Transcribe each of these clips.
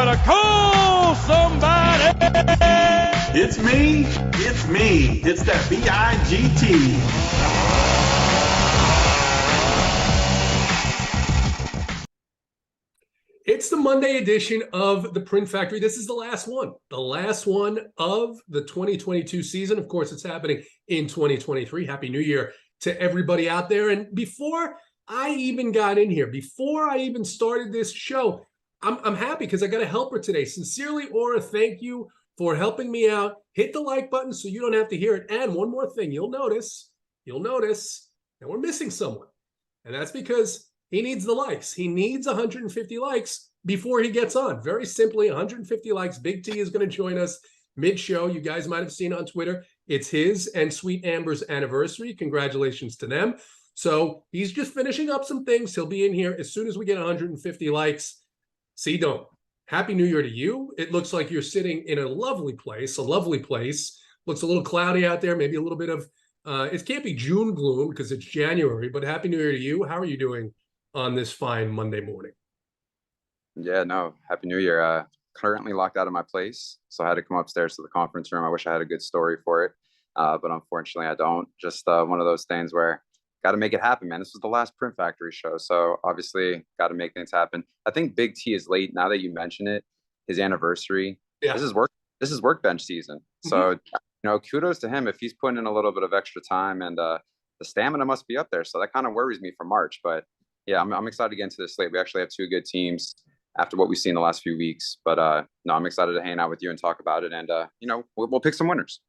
better call somebody. It's me. It's that B-I-G-T. It's the Monday edition of the Print Factory. This is the last one of the 2022 season. Of course, it's happening in 2023. Happy New Year to everybody out there. And before I even got in here, before I even started this show, I'm happy because I got a helper today. Sincerely, Aura, thank you for helping me out. Hit the like button so you don't have to hear it. And one more thing, you'll notice that we're missing someone. And that's because he needs the likes. He needs 150 likes before he gets on. Very simply, 150 likes. Big T is going to join us mid-show. You guys might have seen on Twitter. It's his and Sweet Amber's anniversary. Congratulations to them. So he's just finishing up some things. He'll be in here as soon as we get 150 likes. CDOME, Happy New Year to you. It looks like you're sitting in a lovely place, Looks a little cloudy out there, maybe a little bit of, it can't be June gloom because it's January, but Happy New Year to you. How are you doing on this fine Monday morning? Yeah, no, Happy New Year. Currently locked out of my place, so I had to come upstairs to the conference room. I wish I had a good story for it, but unfortunately I don't. Just one of those things where got to make it happen, man. This was the last Print Factory show, so obviously got to make things happen. I think Big T is late. Now that you mention it, his anniversary. Yeah. This is workbench season. So kudos to him if he's putting in a little bit of extra time, and the stamina must be up there. So that kind of worries me for March. But yeah, I'm excited to get into this slate. We actually have two good teams after what we've seen the last few weeks. But no, I'm excited to hang out with you and talk about it, and we'll pick some winners.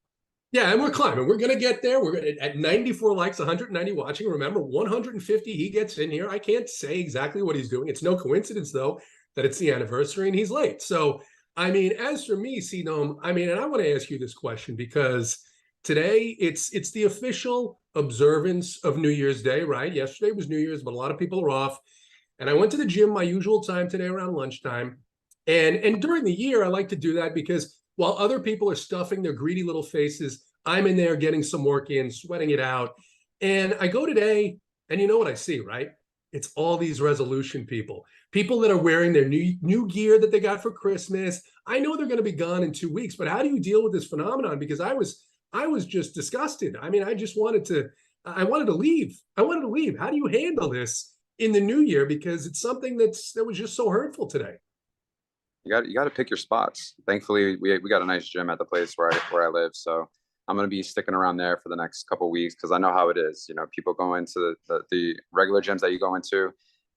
Yeah, and we're climbing. We're going to get there. We're going to, at 94 likes, 190 watching. Remember, 150, he gets in here. I can't say exactly what he's doing. It's no coincidence, though, that it's the anniversary and he's late. So, I mean, as for me, CDOME, and I want to ask you this question because today it's the official observance of New Year's Day, right? Yesterday was New Year's, but a lot of people are off. And I went to the gym my usual time today around lunchtime. And during the year, I like to do that because while other people are stuffing their greedy little faces, I'm in there getting some work in, sweating it out. And I go today, and you know what I see, right? It's all these resolution people that are wearing their new gear that they got for Christmas. I know they're going to be gone in 2 weeks, but how do you deal with this phenomenon? Because I was just disgusted. I mean, I wanted to leave. How do you handle this in the new year? Because it's something that was just so hurtful today. You got to pick your spots. Thankfully, we got a nice gym at the place where I live, so I'm going to be sticking around there for the next couple of weeks because I know how it is. People go into the regular gyms that you go into.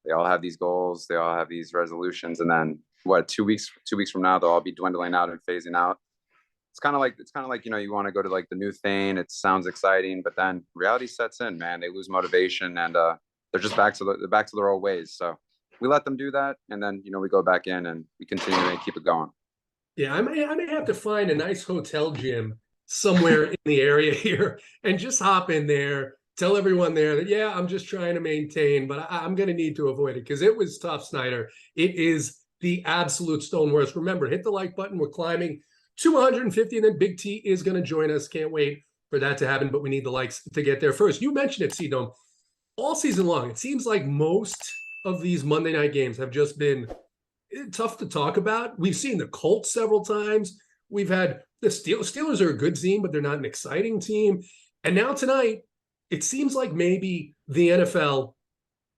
They all have these goals. They all have these resolutions, and then 2 weeks from now they'll all be dwindling out and phasing out. It's kind of like you want to go to like the new thing. It sounds exciting, but then reality sets in. Man, they lose motivation, and they're just back to their old ways. So we let them do that, and then we go back in and we continue and keep it going. Yeah, I may have to find a nice hotel gym somewhere in the area here and just hop in there, tell everyone there that, yeah, I'm just trying to maintain, but I'm going to need to avoid it because it was tough, Snyder. It is the absolute stone worst. Remember, hit the like button. We're climbing to 150, and then Big T is going to join us. Can't wait for that to happen, but we need the likes to get there first. You mentioned it, CDOME. All season long, it seems like most of these Monday night games have just been tough to talk about. We've seen the Colts several times. We've had the Steelers are a good team, but they're not an exciting team. And now tonight, it seems like maybe the NFL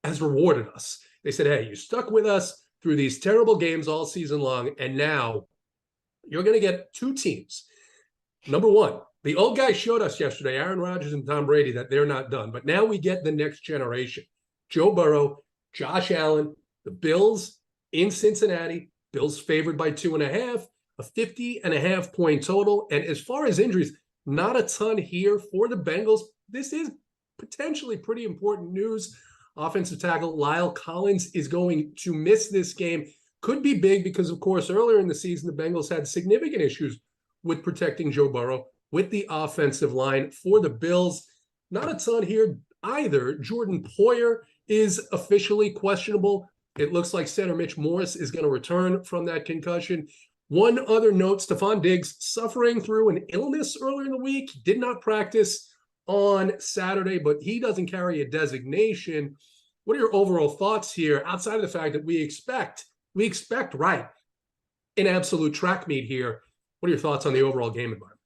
has rewarded us. They said, hey, you stuck with us through these terrible games all season long, and now you're going to get two teams. Number one, the old guys showed us yesterday, Aaron Rodgers and Tom Brady, that they're not done. But now we get the next generation. Joe Burrow, Josh Allen, the Bills in Cincinnati. Bills favored by 2.5, a 50.5 point total. And as far as injuries, not a ton here for the Bengals. This is potentially pretty important news. Offensive tackle Lyle Collins is going to miss this game. Could be big because, of course, earlier in the season, the Bengals had significant issues with protecting Joe Burrow with the offensive line. For the Bills, not a ton here either. Jordan Poyer is officially questionable. It looks like center Mitch Morse is going to return from that concussion. One other note, Stephon Diggs suffering through an illness earlier in the week. He did not practice on Saturday, but he doesn't carry a designation. What are your overall thoughts here outside of the fact that we expect, right, an absolute track meet here. What are your thoughts on the overall game environment?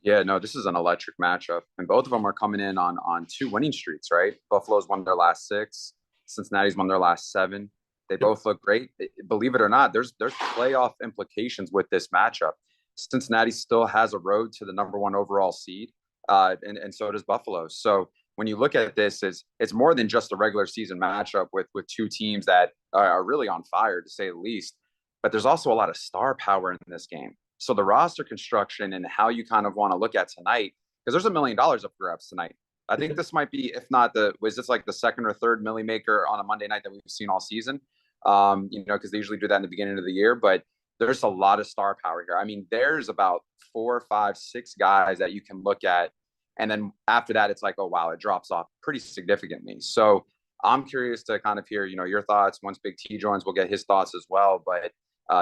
Yeah, no, this is an electric matchup, and both of them are coming in on 2 winning streaks, right? Buffalo's won their last 6, Cincinnati's won their last 7. They both look great. Believe it or not, there's playoff implications with this matchup. Cincinnati still has a road to the #1 overall seed, and so does Buffalo. So when you look at this, it's more than just a regular season matchup with 2 teams that are really on fire, to say the least. But there's also a lot of star power in this game. So the roster construction and how you kind of want to look at tonight, because there's $1 million up for grabs tonight. I think this might be, if not was this like the second or third milli maker on a Monday night that we've seen all season? Because they usually do that in the beginning of the year, but there's a lot of star power here. I mean, there's about 4, 5, 6 guys that you can look at. And then after that, it's like, oh, wow, it drops off pretty significantly. So I'm curious to kind of hear, your thoughts. Once Big T joins, we'll get his thoughts as well. But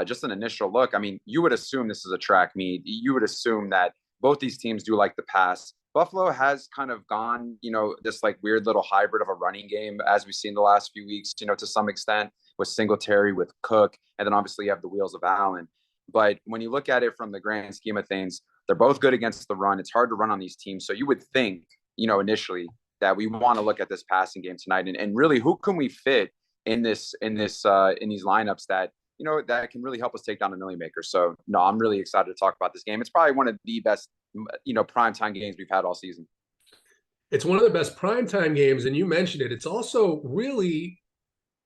just an initial look. I mean, you would assume this is a track meet. You would assume that both these teams do like the pass. Buffalo has kind of gone, this like weird little hybrid of a running game, as we've seen the last few weeks, to some extent, with Singletary, with Cook, and then obviously you have the wheels of Allen. But when you look at it from the grand scheme of things, they're both good against the run. It's hard to run on these teams. So you would think, initially that we want to look at this passing game tonight and really who can we fit in these lineups that, that can really help us take down a milli maker. So no, I'm really excited to talk about this game. It's probably one of the best, primetime games we've had all season. It's one of the best primetime games. And you mentioned it. It's also really,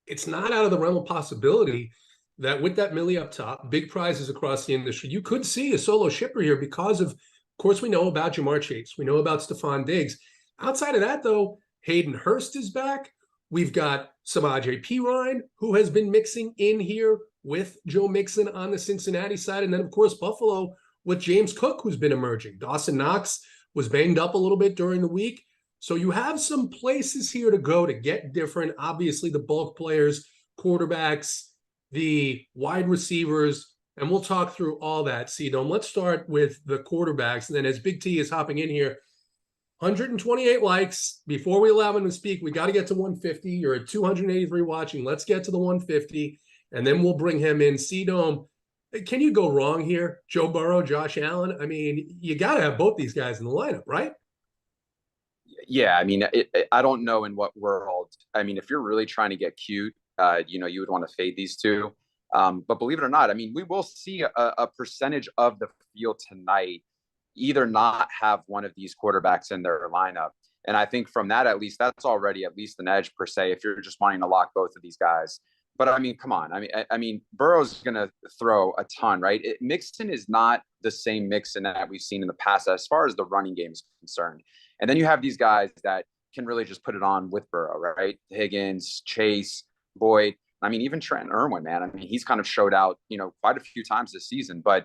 it's not out of the realm of possibility that with that milli up top, big prizes across the industry, you could see a solo shipper here because of course, we know about Jamar Chase. We know about Stephon Diggs. Outside of that, though, Hayden Hurst is back. We've got Samaje Perine, who has been mixing in here with Joe Mixon on the Cincinnati side. And then, of course, Buffalo with James Cook, who's been emerging. Dawson Knox was banged up a little bit during the week. So you have some places here to go to get different. Obviously, the bulk players, quarterbacks, the wide receivers, and we'll talk through all that. CDOME, let's start with the quarterbacks. And then as Big T is hopping in here, 128 likes. Before we allow him to speak, we got to get to 150. You're at 283 watching. Let's get to the 150, and then we'll bring him in. CDOME, can you go wrong here? Joe Burrow, Josh Allen? I mean, you got to have both these guys in the lineup, right? Yeah, I mean, I don't know in what world. I mean, if you're really trying to get cute, you would want to fade these two. But believe it or not, I mean, we will see a percentage of the field tonight either not have one of these quarterbacks in their lineup. And I think from that, at least, that's already at least an edge per se, if you're just wanting to lock both of these guys. But I mean, come on. I mean, Burrow's going to throw a ton, right? Mixon is not the same Mixon that we've seen in the past as far as the running game is concerned. And then you have these guys that can really just put it on with Burrow, right? Higgins, Chase, Boyd. I mean, even Trent Irwin, man. I mean, he's kind of showed out, quite a few times this season. And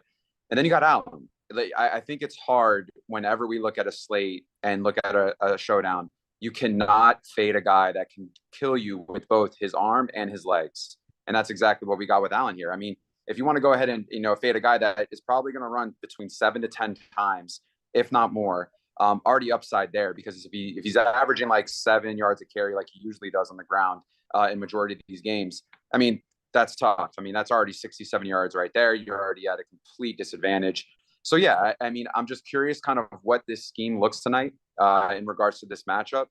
then you got Allen. I think it's hard whenever we look at a slate and look at a showdown. You cannot fade a guy that can kill you with both his arm and his legs. And that's exactly what we got with Allen here. I mean, if you want to go ahead and, fade a guy that is probably going to run between 7 to 10 times, if not more, already upside there, because if he's averaging like 7 yards a carry, like he usually does on the ground in majority of these games, I mean, that's tough. I mean, that's already 67 yards right there. You're already at a complete disadvantage. So, yeah, I mean, I'm just curious kind of what this scheme looks tonight in regards to this matchup.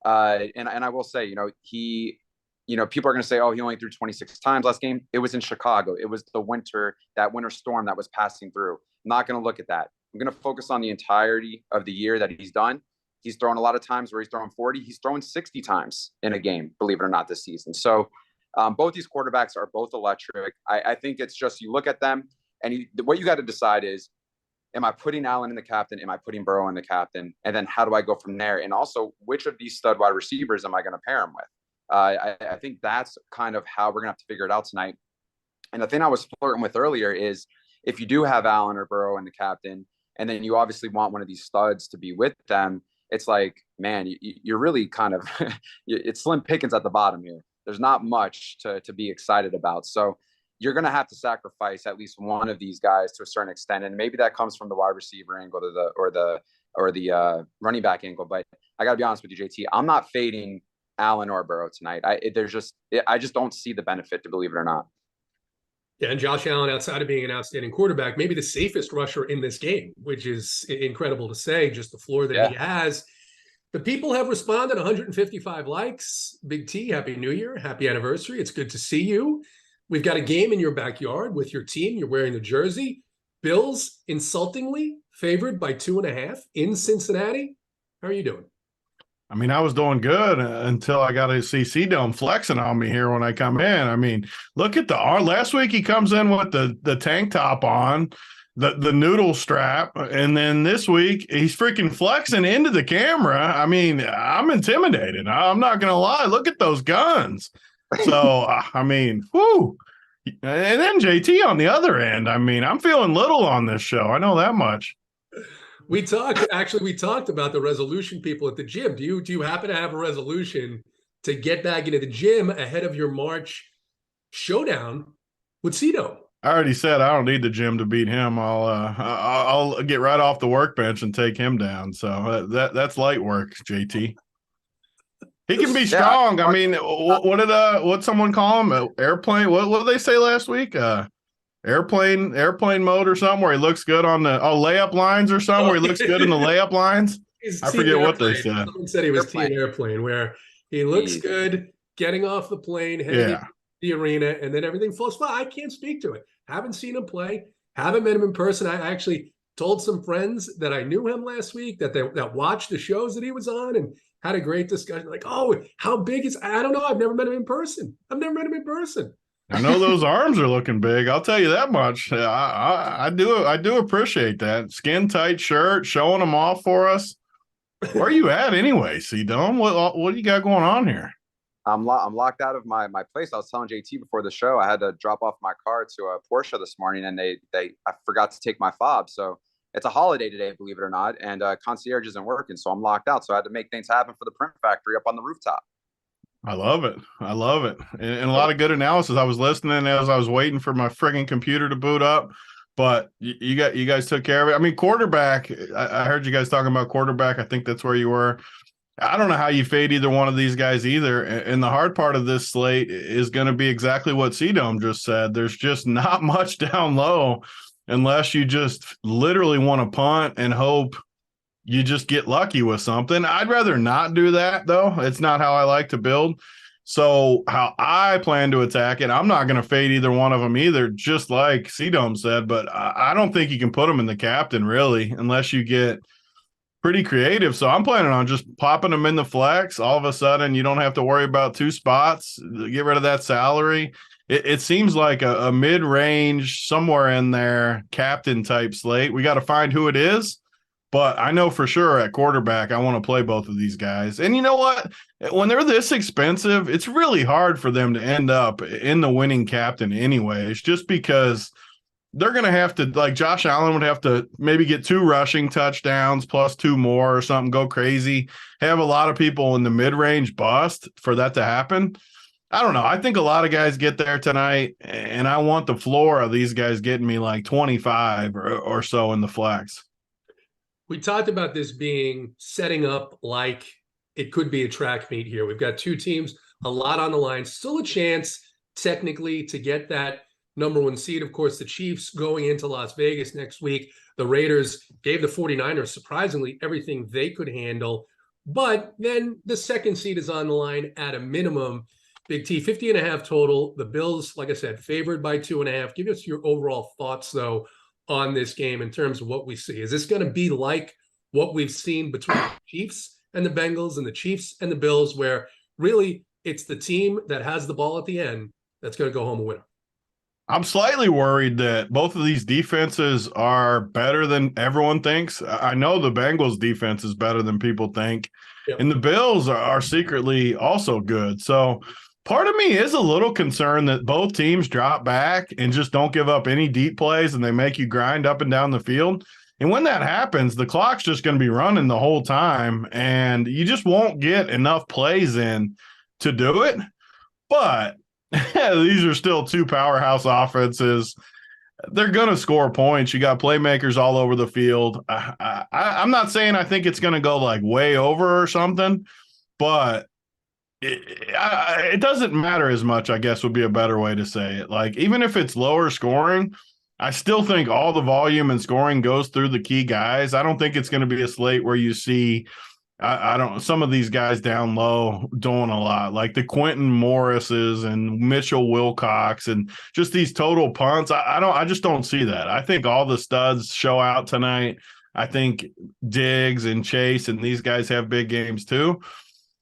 And I will say, people are going to say, oh, he only threw 26 times last game. It was in Chicago. It was that winter storm that was passing through. I'm not going to look at that. I'm going to focus on the entirety of the year that he's done. He's thrown a lot of times where he's throwing 40. He's thrown 60 times in a game, believe it or not, this season. So both these quarterbacks are both electric. I think it's just you look at them, and what you got to decide is, am I putting Allen in the captain? Am I putting Burrow in the captain? And then how do I go from there? And also, which of these stud wide receivers am I going to pair him with? I think that's kind of how we're going to have to figure it out tonight. And the thing I was flirting with earlier is if you do have Allen or Burrow in the captain, and then you obviously want one of these studs to be with them, it's like, man, you're really kind of – it's slim pickings at the bottom here. There's not much to be excited about. So you're going to have to sacrifice at least one of these guys to a certain extent. And maybe that comes from the wide receiver angle or the running back angle. But I got to be honest with you, JT, I'm not fading Allen or Burrow tonight. I just don't see the benefit, to believe it or not. Yeah, and Josh Allen, outside of being an outstanding quarterback, maybe the safest rusher in this game, which is incredible to say, just the floor that he has. The people have responded, 155 likes. Big T, Happy New Year, happy anniversary. It's good to see you. We've got a game in your backyard with your team. You're wearing the jersey. Bills, insultingly, favored by 2.5 in Cincinnati. How are you doing? I mean, I was doing good until I got to see CDOME flexing on me here when I come in. I mean, look at last week he comes in with the tank top on, the noodle strap, and then this week he's freaking flexing into the camera. I mean, I'm intimidated. I'm not going to lie. Look at those guns. So, I mean, whoo. And then JT on the other end. I mean, I'm feeling little on this show. I know that much. We talked about the resolution people at the gym. Do you happen to have a resolution to get back into the gym ahead of your March showdown with CDOME? I already said I don't need the gym to beat him. I'll get right off the workbench and take him down. So that's light work, JT. He can be strong. I mean, what someone call him? Airplane? What did they say last week? Airplane mode or something where he looks good on the layup lines or something where he looks good in the layup lines. I forget what they said. Someone said he was team airplane, where he looks good getting off the plane, heading into the arena, and then everything flows fine. I can't speak to it. Haven't seen him play. Haven't met him in person. I actually told some friends that I knew him last week that watched the shows that he was on and had a great discussion. Like, oh, how big is? I don't know. I've never met him in person. I know those arms are looking big. I'll tell you that much. I do appreciate that. Skin tight shirt, showing them off for us. Where are you at anyway, C-Dome? What do you got going on here? I'm locked out of my place. I was telling JT before the show, I had to drop off my car to a Porsche this morning, and I forgot to take my fob. So it's a holiday today, believe it or not, and concierge isn't working, so I'm locked out. So I had to make things happen for the print factory up on the rooftop. I love it. And a lot of good analysis. I was listening as I was waiting for my frigging computer to boot up, but you guys took care of it. I mean, quarterback, I heard you guys talking about quarterback. I think that's where you were. I don't know how you fade either one of these guys either. And the hard part of this slate is going to be exactly what CDOME just said. There's just not much down low unless you just literally want to punt and hope you just get lucky with something. I'd rather not do that, though. It's not how I like to build. So how I plan to attack it, I'm not going to fade either one of them either, just like CDOME said. But I don't think you can put them in the captain, really, unless you get pretty creative. So I'm planning on just popping them in the flex. All of a sudden, you don't have to worry about 2 spots. Get rid of that salary. It seems like a mid-range, somewhere in there, captain-type slate. We got to find who it is. But I know for sure at quarterback, I want to play both of these guys. And you know what? When they're this expensive, it's really hard for them to end up in the winning captain anyways, just because they're going to have to, like Josh Allen would have to maybe get 2 rushing touchdowns plus 2 more or something, go crazy, have a lot of people in the mid-range bust for that to happen. I don't know. I think a lot of guys get there tonight, and I want the floor of these guys getting me like 25 or so in the flex. We talked about this setting up like it could be a track meet here. We've got 2 teams, a lot on the line, still a chance technically to get that number 1 seed. Of course, the Chiefs going into Las Vegas next week. The Raiders gave the 49ers, surprisingly, everything they could handle. But then the 2nd seed is on the line at a minimum. Big T, 50.5 total. The Bills, like I said, favored by 2.5. Give us your overall thoughts, though, on this game in terms of what we see. Is this going to be like what we've seen between the Chiefs and the Bengals and the Chiefs and the Bills, where really it's the team that has the ball at the end that's going to go home a winner? I'm slightly worried that both of these defenses are better than everyone thinks. I know the Bengals defense is better than people think, and the Bills are secretly also good. So part of me is a little concerned that both teams drop back and just don't give up any deep plays, and they make you grind up and down the field. And when that happens, the clock's just going to be running the whole time, and you just won't get enough plays in to do it. But these are still 2 powerhouse offenses. They're going to score points. You got playmakers all over the field. I'm not saying I think it's going to go like way over or something, but it doesn't matter as much, I guess would be a better way to say it. Like, even if it's lower scoring, I still think all the volume and scoring goes through the key guys. I don't think it's going to be a slate where you see, I don't, some of these guys down low doing a lot, like the Quentin Morrises and Mitchell Wilcox and just these total punts. I just don't see that. I think all the studs show out tonight. I think Diggs and Chase and these guys have big games too.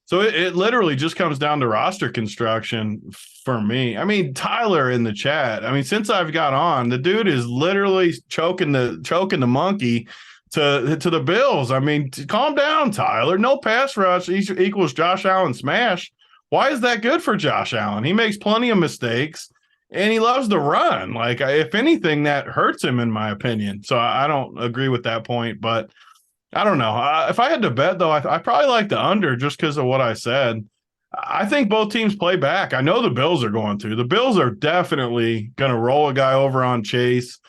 So it literally just comes down to roster construction for me. I mean, Tyler in the chat, I mean, since I've got on, the dude is literally choking the monkey to the Bills. I mean, calm down, Tyler. No pass rush equals Josh Allen smash. Why is that good for Josh Allen? He makes plenty of mistakes, and he loves to run. Like, if anything, that hurts him, in my opinion. So I don't agree with that point, but I don't know. If I had to bet, though, I probably like the under just because of what I said. I think both teams play back. I know the Bills are going to. The Bills are definitely going to roll a guy over on Chase,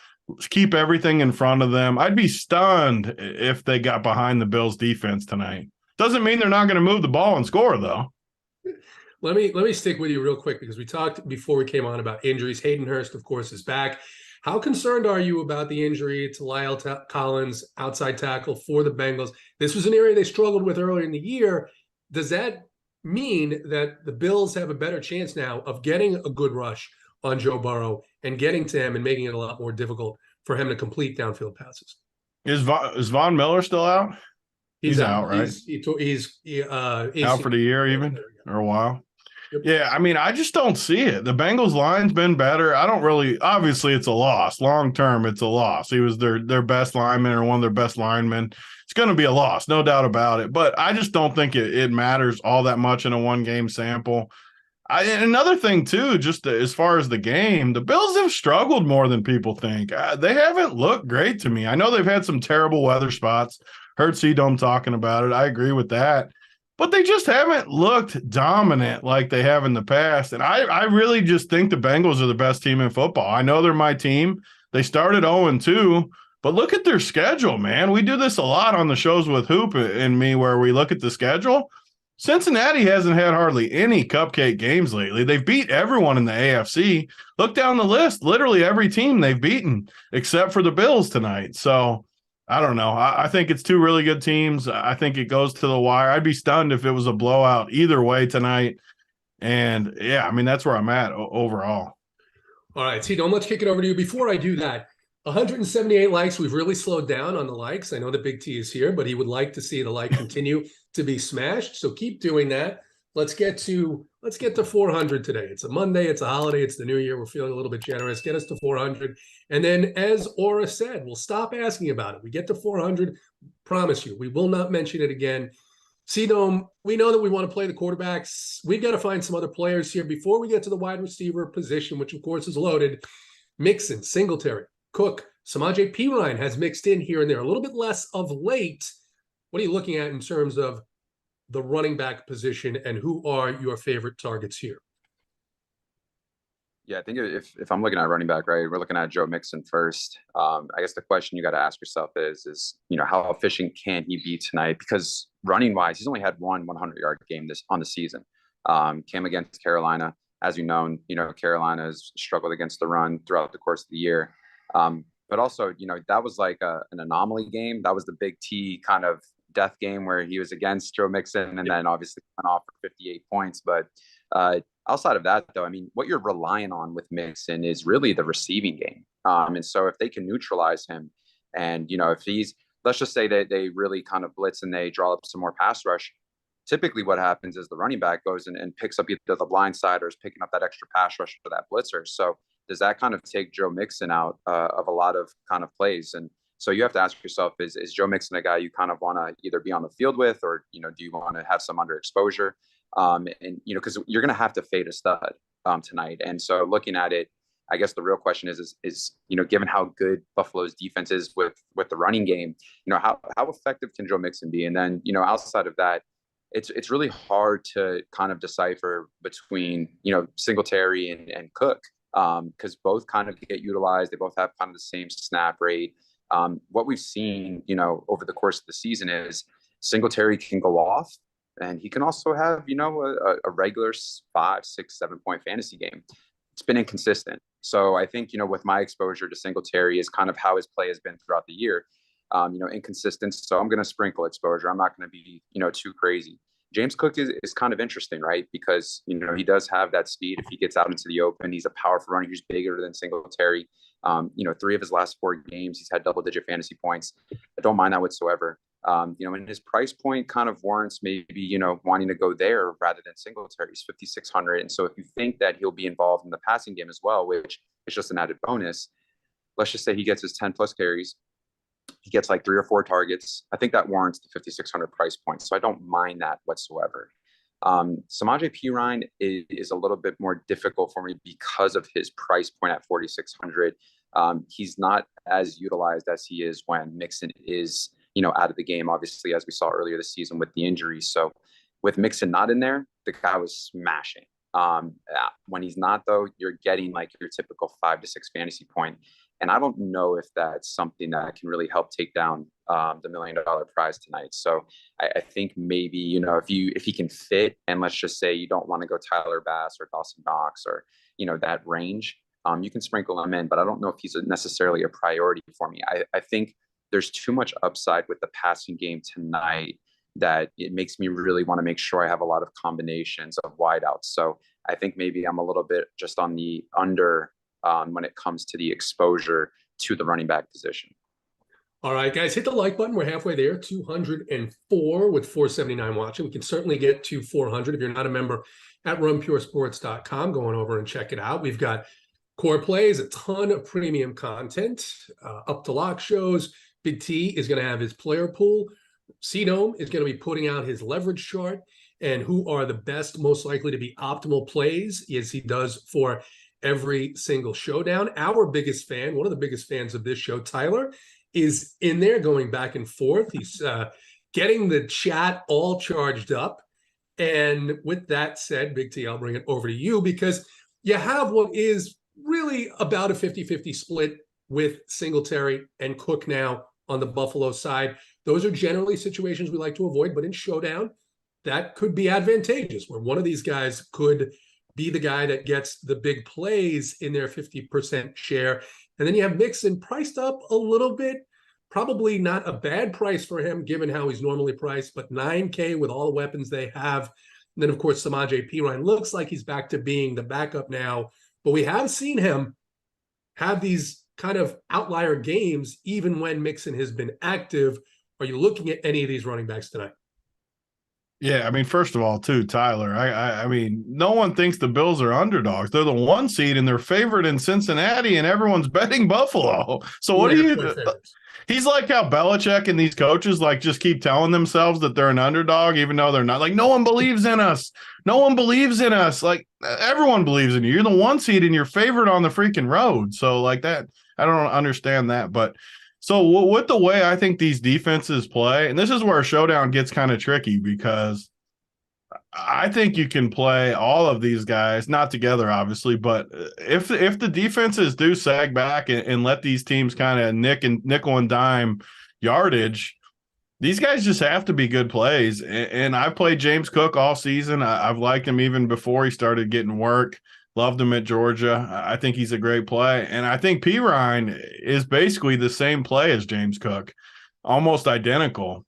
keep everything in front of them. I'd be stunned if they got behind the Bills' defense tonight. Doesn't mean they're not going to move the ball and score, though. Let me stick with you real quick because we talked before we came on about injuries. Hayden Hurst, of course, is back. How concerned are you about the injury to Lyle Collins, outside tackle for the Bengals? This was an area they struggled with earlier in the year. Does that mean that the Bills have a better chance now of getting a good rush on Joe Burrow and getting to him and making it a lot more difficult for him to complete downfield passes? Is Von Miller still out? He's out, right? He's out for the year even, or a while. Yeah, I mean, I just don't see it. The Bengals line's been better. I don't really, obviously it's a loss. Long term, it's a loss. He was their best lineman or one of their best linemen. It's going to be a loss, no doubt about it. But I just don't think it matters all that much in a one-game sample. And another thing, too, just as far as the game, the Bills have struggled more than people think. They haven't looked great to me. I know they've had some terrible weather spots. Heard CDOME talking about it. I agree with that. But they just haven't looked dominant like they have in the past. And I really just think the Bengals are the best team in football. I know they're my team. They started 0-2, but look at their schedule, man. We do this a lot on the shows with Hoop and me where we look at the schedule. Cincinnati hasn't had hardly any cupcake games lately. They've beat everyone in the AFC. Look down the list. Literally every team they've beaten except for the Bills tonight. So I don't know. I think it's two really good teams. I think it goes to the wire. I'd be stunned if it was a blowout either way tonight. And, yeah, I mean, that's where I'm at overall. All right, CDOME, let's kick it over to you. Before I do that, 178 likes. We've really slowed down on the likes. I know the Big T is here, but he would like to see the like continue to be smashed. So keep doing that. Let's get to 400 today. It's a Monday. It's a holiday. It's the new year. We're feeling a little bit generous. Get us to 400. And then, as Aura said, we'll stop asking about it. We get to 400. Promise you, we will not mention it again. CDOME, we know that we want to play the quarterbacks. We've got to find some other players here before we get to the wide receiver position, which, of course, is loaded. Mixon, Singletary, Cook, Samaje Perine has mixed in here and there. A little bit less of late. What are you looking at in terms of the running back position, and who are your favorite targets here? Yeah, I think if I'm looking at running back, right, we're looking at Joe Mixon first. I guess the question you got to ask yourself is, how efficient can he be tonight? Because running wise, he's only had one 100-yard game on the season. Came against Carolina. As you know, Carolina has struggled against the run throughout the course of the year. But also, that was like an anomaly game. That was the Big T kind of death game where he was against Joe Mixon and then obviously went off for 58 points. But outside of that, though, I mean, what you're relying on with Mixon is really the receiving game. And so if they can neutralize him and, if let's just say that they really kind of blitz and they draw up some more pass rush, typically what happens is the running back goes and picks up either the blind side or is picking up that extra pass rush for that blitzer. So does that kind of take Joe Mixon out of a lot of kind of plays? And so you have to ask yourself, is Joe Mixon a guy you kind of want to either be on the field with, or, do you want to have some underexposure? Because you're going to have to fade a stud tonight. And so looking at it, I guess the real question is given how good Buffalo's defense is with the running game, how effective can Joe Mixon be? And then, outside of that, it's really hard to kind of decipher between, Singletary and Cook, because both kind of get utilized. They both have kind of the same snap rate. What we've seen, over the course of the season is Singletary can go off, And he can also have, a regular 5, 6, 7 point fantasy game. It's been inconsistent. So I think, with my exposure to Singletary is kind of how his play has been throughout the year, inconsistent. So I'm going to sprinkle exposure. I'm not going to be, too crazy. James Cook is kind of interesting, right? Because, he does have that speed. If he gets out into the open, he's a powerful runner. He's bigger than Singletary. 3 of his last 4 games, he's had double-digit fantasy points. I don't mind that whatsoever. And his price point kind of warrants maybe, wanting to go there rather than Singletary's 5,600. And so if you think that he'll be involved in the passing game as well, which is just an added bonus, let's just say he gets his 10 plus carries, he gets like 3 or 4 targets. I think that warrants the 5,600 price point. So I don't mind that whatsoever. Samaje Perine is a little bit more difficult for me because of his price point at 4,600. He's not as utilized as he is when Mixon is, out of the game, obviously, as we saw earlier this season with the injuries. So with Mixon not in there, the guy was smashing. When he's not, though, you're getting like your typical 5 to 6 fantasy point. And I don't know if that's something that can really help take down the $1 million prize tonight. So I think maybe, if he can fit, and let's just say you don't want to go Tyler Bass or Dawson Knox or, that range, you can sprinkle him in, but I don't know if he's necessarily a priority for me. I think there's too much upside with the passing game tonight that it makes me really want to make sure I have a lot of combinations of wideouts. So I think maybe I'm a little bit just on the under when it comes to the exposure to the running back position. All right, guys, hit the like button. We're halfway there, 204 with 479 watching. We can certainly get to 400 if you're not a member at runpuresports.com. Going over and check it out. We've got core plays, a ton of premium content, up to lock shows. Big T is going to have his player pool. CDOME is going to be putting out his leverage chart and who are the best, most likely to be optimal plays, as he does for every single showdown. Our biggest fan, one of the biggest fans of this show, Tyler, is in there going back and forth. He's getting the chat all charged up. And with that said, Big T, I'll bring it over to you because you have what is really about a 50-50 split with Singletary and Cook now on the Buffalo side. Those are generally situations we like to avoid, but in showdown, that could be advantageous, where one of these guys could be the guy that gets the big plays in their 50% share. And then you have Mixon priced up a little bit, probably not a bad price for him, given how he's normally priced, but $9K with all the weapons they have. And then, of course, Samaje Perine looks like he's back to being the backup now, but we have seen him have these kind of outlier games, even when Mixon has been active. Are you looking at any of these running backs tonight? Yeah, I mean, first of all, too, Tyler, I mean, no one thinks the Bills are underdogs. They're the 1 seed and they're favored in Cincinnati, and everyone's betting Buffalo. So what do you? He's like how Belichick and these coaches like just keep telling themselves that they're an underdog, even though they're not. Like, no one believes in us. No one believes in us. Like, everyone believes in you. You're the 1 seed and you're favored on the freaking road. So like that, I don't understand that. But so with the way I think these defenses play, and this is where showdown gets kind of tricky because I think you can play all of these guys, not together, obviously, but if the defenses do sag back and let these teams kind of nickel and dime yardage, these guys just have to be good plays. And I've played James Cook all season. I've liked him even before he started getting work. Loved him at Georgia. I think he's a great play. And I think Perine is basically the same play as James Cook, almost identical.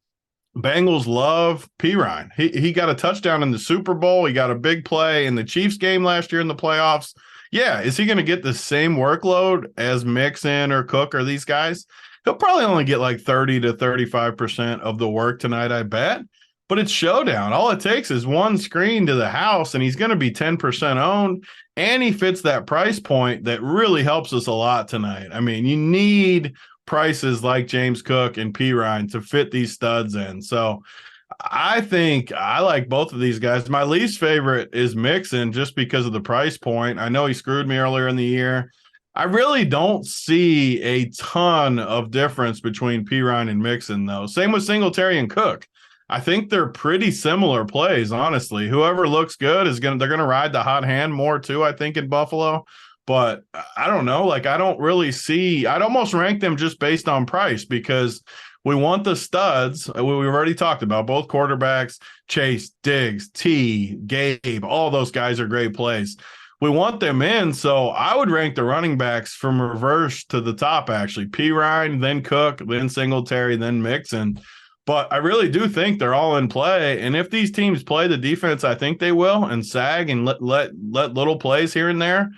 Bengals love Perine. He got a touchdown in the Super Bowl. He got a big play in the Chiefs game last year in the playoffs. Yeah, is he going to get the same workload as Mixon or Cook or these guys? He'll probably only get like 30 to 35% of the work tonight, I bet. But it's showdown. All it takes is one screen to the house, and he's going to be 10% owned, and he fits that price point that really helps us a lot tonight. I mean, you need prices like James Cook and Perine to fit these studs in. So I think I like both of these guys. My least favorite is Mixon just because of the price point. I know he screwed me earlier in the year. I really don't see a ton of difference between Perine and Mixon, though. Same with Singletary and Cook. I think they're pretty similar plays, honestly. Whoever looks good they're gonna ride the hot hand more too, I think, in Buffalo. But I don't know. Like, I don't really see. I'd almost rank them just based on price because We want the studs. We've already talked about both quarterbacks, Chase, Diggs, T, Gabe, all those guys are great plays. We want them in, so I would rank the running backs from reverse to the top, actually. P. Ryan, then Cook, then Singletary, then Mixon. But I really do think they're all in play. And if these teams play the defense I think they will and sag and let little plays here and there,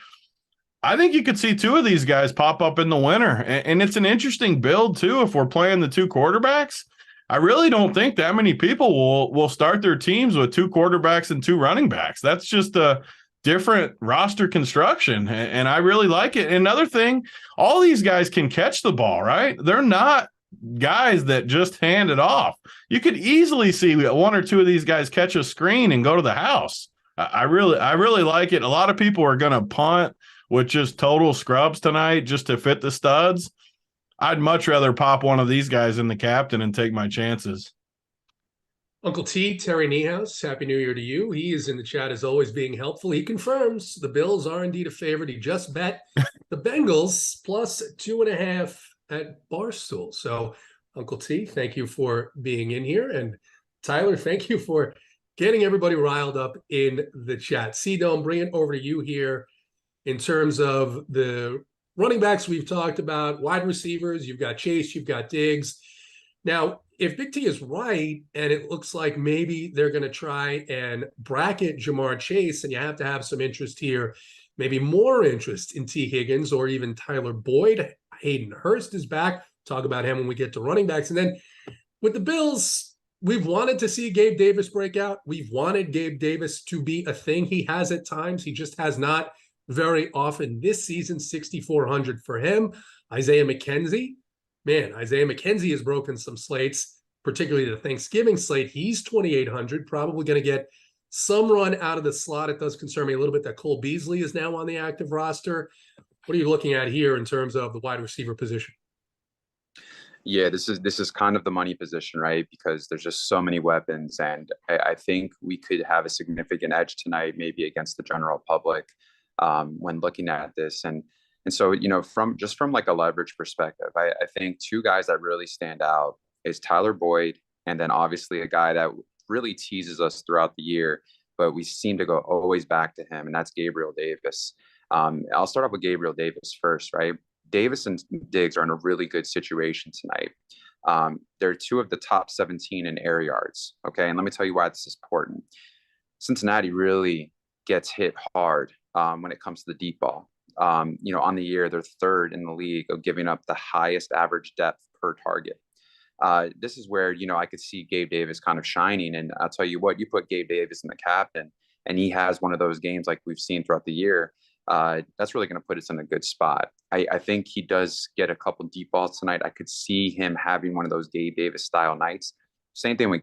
I think you could see two of these guys pop up in the winter. And it's an interesting build, too, if we're playing the two quarterbacks. I really don't think that many people will start their teams with two quarterbacks and two running backs. That's just a different roster construction, and I really like it. Another thing, all these guys can catch the ball, right? They're not guys that just hand it off. You could easily see one or two of these guys catch a screen and go to the house. I really like it. A lot of people are going to punt with just total scrubs tonight just to fit the studs. I'd much rather pop one of these guys in the captain and take my chances. Uncle T, Terry Niehaus, Happy New Year to you. He is in the chat as always being helpful. He confirms the Bills are indeed a favorite. He just bet the Bengals plus 2.5 at Barstool. So, Uncle T, thank you for being in here. And Tyler, thank you for getting everybody riled up in the chat. CDOME, bring it over to you here in terms of the running backs we've talked about, wide receivers. You've got Chase, you've got Diggs. Now, if Big T is right, and it looks like maybe they're going to try and bracket Jamar Chase, and you have to have some interest here, maybe more interest in T. Higgins or even Tyler Boyd. Hayden Hurst is back. Talk about him when we get to running backs. And then with the Bills, we've wanted to see Gabe Davis break out. We've wanted Gabe Davis to be a thing. He has at times. He just has not very often this season. 6,400 for him. Isaiah McKenzie. Man, Isaiah McKenzie has broken some slates, particularly the Thanksgiving slate. He's 2,800, probably going to get some run out of the slot. It does concern me a little bit that Cole Beasley is now on the active roster. What are you looking at here in terms of the wide receiver position? Yeah, this is kind of the money position, right? Because there's just so many weapons, and I think we could have a significant edge tonight, maybe against the general public, when looking at this. And so, from like a leverage perspective, I think two guys that really stand out is Tyler Boyd, and then obviously a guy that really teases us throughout the year, but we seem to go always back to him, and that's Gabriel Davis. I'll start off with Gabriel Davis first, right? Davis and Diggs are in a really good situation tonight. They're two of the top 17 in air yards, okay? And let me tell you why this is important. Cincinnati really gets hit hard when it comes to the deep ball. On the year, they're third in the league of giving up the highest average depth per target. This is where, I could see Gabe Davis kind of shining. And I'll tell you what, you put Gabe Davis in the captain, and he has one of those games like we've seen throughout the year. That's really going to put us in a good spot. I think he does get a couple deep balls tonight. I could see him having one of those Gabe Davis style nights. Same thing with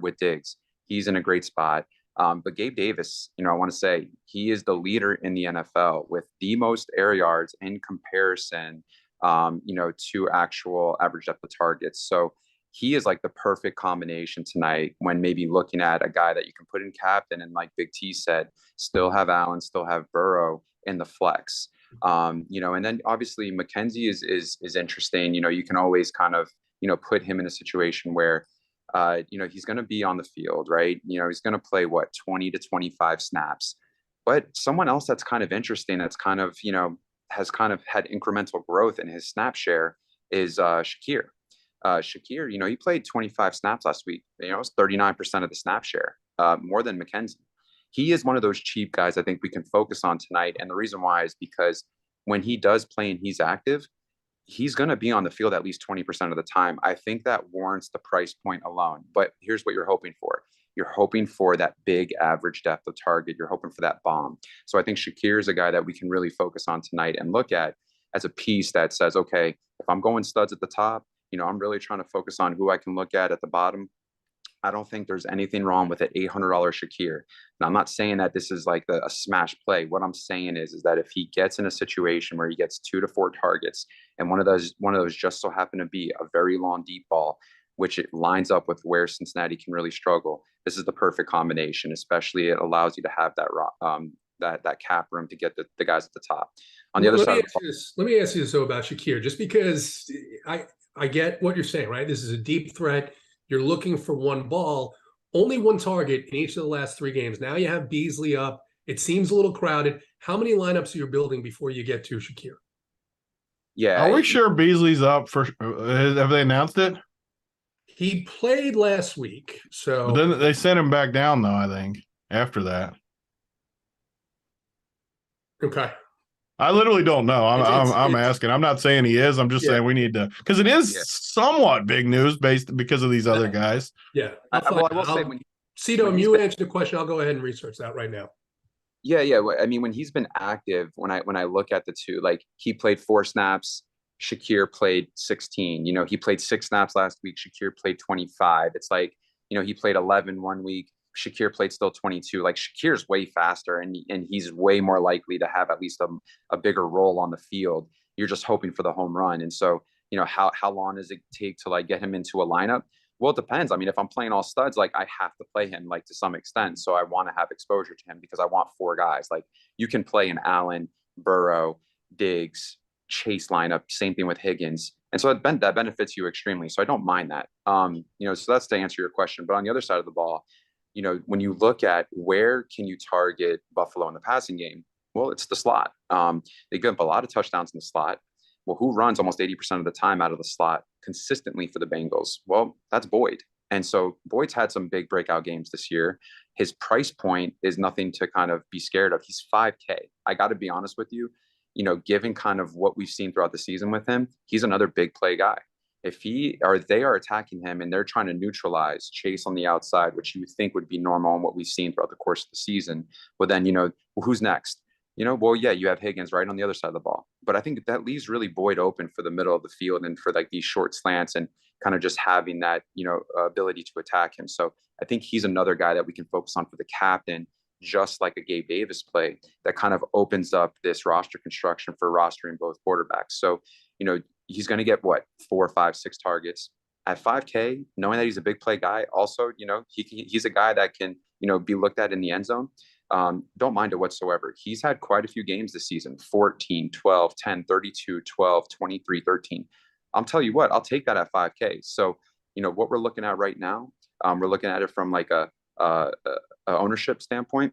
with Diggs. He's in a great spot. But Gabe Davis, I want to say he is the leader in the NFL with the most air yards in comparison, to actual average depth of targets. So he is like the perfect combination tonight when maybe looking at a guy that you can put in captain and, like Big T said, still have Allen, still have Burrow in the flex. And then obviously McKenzie is interesting. You can always kind of, put him in a situation where he's going to be on the field, right? He's going to play 20 to 25 snaps. But someone else that's kind of interesting, that's kind of, has kind of had incremental growth in his snap share is Shakir. Shakir, he played 25 snaps last week. It was 39% of the snap share, more than McKenzie. He is one of those cheap guys I think we can focus on tonight. And the reason why is because when he does play and he's active, he's going to be on the field at least 20% of the time. I think that warrants the price point alone. But here's what you're hoping for. You're hoping for that big average depth of target. You're hoping for that bomb. So I think Shakir is a guy that we can really focus on tonight and look at as a piece that says, okay, if I'm going studs at the top, I'm really trying to focus on who I can look at the bottom. I don't think there's anything wrong with an $800 Shakir. Now, I'm not saying that this is like a smash play. What I'm saying is that if he gets in a situation where he gets 2 to 4 targets, and one of those just so happen to be a very long deep ball, which it lines up with where Cincinnati can really struggle, this is the perfect combination. Especially it allows you to have that cap room to get the guys at the top. On the other side, let me ask you this though about Shakir, just because I get what you're saying, right? This is a deep threat. You're looking for one ball, only one target in each of the last 3 games. Now you have Beasley up. It seems a little crowded. How many lineups are you building before you get to Shakir? Yeah. Are we sure Beasley's up for? Have they announced it? He played last week, so But then they sent him back down, though. I think after that. okay. I literally don't know. I'm asking. I'm not saying he is. I'm just saying we need to, because it is somewhat big news because of these other guys. Yeah. I will say CDOME, you answered the question. I'll go ahead and research that right now. Yeah. I mean, when he's been active, when I look at the two, like he played 4 snaps, Shakir played 16. He played 6 snaps last week. Shakir played 25. It's like, he played 11 one week. Shakir played still 22. Like Shakir's way faster and he's way more likely to have at least a bigger role on the field. You're just hoping for the home run. And so, how long does it take to like get him into a lineup? Well, it depends. I mean, if I'm playing all studs, like I have to play him like to some extent. So I want to have exposure to him because I want 4 guys. Like you can play an Allen, Burrow, Diggs, Chase lineup. Same thing with Higgins. And so that benefits you extremely. So I don't mind that. So that's to answer your question. But on the other side of the ball, when you look at where can you target Buffalo in the passing game, well, it's the slot. They give up a lot of touchdowns in the slot. Well, who runs almost 80% of the time out of the slot consistently for the Bengals? Well, that's Boyd. And so Boyd's had some big breakout games this year. His price point is nothing to kind of be scared of. He's $5K. I got to be honest with you, given kind of what we've seen throughout the season with him, he's another big play guy. If they are attacking him and they're trying to neutralize Chase on the outside, which you would think would be normal and what we've seen throughout the course of the season, well, then, who's next? Well, yeah, you have Higgins right on the other side of the ball. But I think that leaves really Boyd open for the middle of the field and for like these short slants and kind of just having that, ability to attack him. So I think he's another guy that we can focus on for the captain, just like a Gabe Davis play that kind of opens up this roster construction for rostering both quarterbacks. So, he's going to get 4, 5, 6 targets at $5K, knowing that he's a big play guy. Also, he's a guy that can, be looked at in the end zone. Don't mind it whatsoever. He's had quite a few games this season, 14, 12, 10, 32, 12, 23, 13. I'll tell you what, I'll take that at $5K. So, what we're looking at right now, we're looking at it from like a ownership standpoint.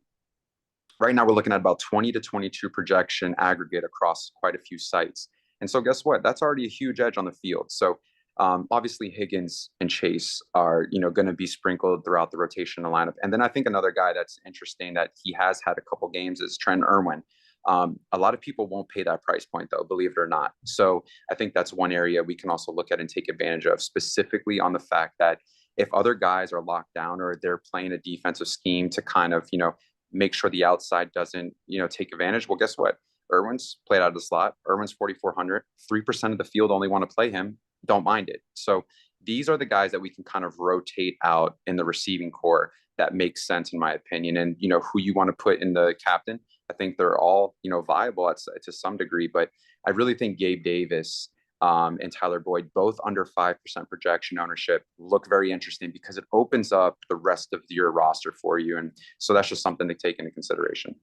Right now, we're looking at about 20 to 22 projection aggregate across quite a few sites. And so guess what? That's already a huge edge on the field. So obviously Higgins and Chase are, going to be sprinkled throughout the rotation of the lineup. And then I think another guy that's interesting that he has had a couple games is Trent Irwin. A lot of people won't pay that price point though, believe it or not. So I think that's one area we can also look at and take advantage of, specifically on the fact that if other guys are locked down or they're playing a defensive scheme to kind of, make sure the outside doesn't, take advantage. Well, guess what? Irwin's played out of the slot. Irwin's 4,400. 3% of the field only want to play him. Don't mind it. So these are the guys that we can kind of rotate out in the receiving core that makes sense, in my opinion. And, who you want to put in the captain, I think they're all, viable to some degree. But I really think Gabe Davis and Tyler Boyd, both under 5% projection ownership, look very interesting because it opens up the rest of your roster for you. And so that's just something to take into consideration.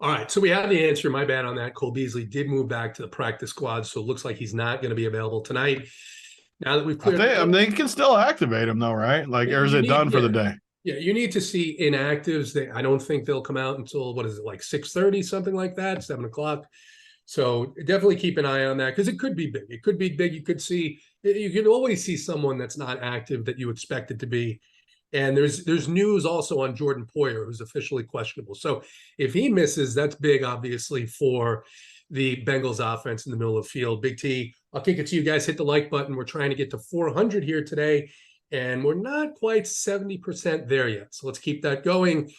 All right, so we have the answer. My bad on that. Cole Beasley did move back to the practice squad, so it looks like he's not going to be available tonight. Now that we've cleared, they can still activate him though, right? Like, or is it done for the day? Yeah, you need to see inactives. I don't think they'll come out until like 6:30, something like that, 7:00. So definitely keep an eye on that because it could be big. It could be big. You can always see someone that's not active that you expect it to be. And there's news also on Jordan Poyer, who's officially questionable. So if he misses, that's big, obviously, for the Bengals offense in the middle of the field. Big T, I'll kick it to you guys. Hit the like button. We're trying to get to 400 here today, and we're not quite 70% there yet. So let's keep that going.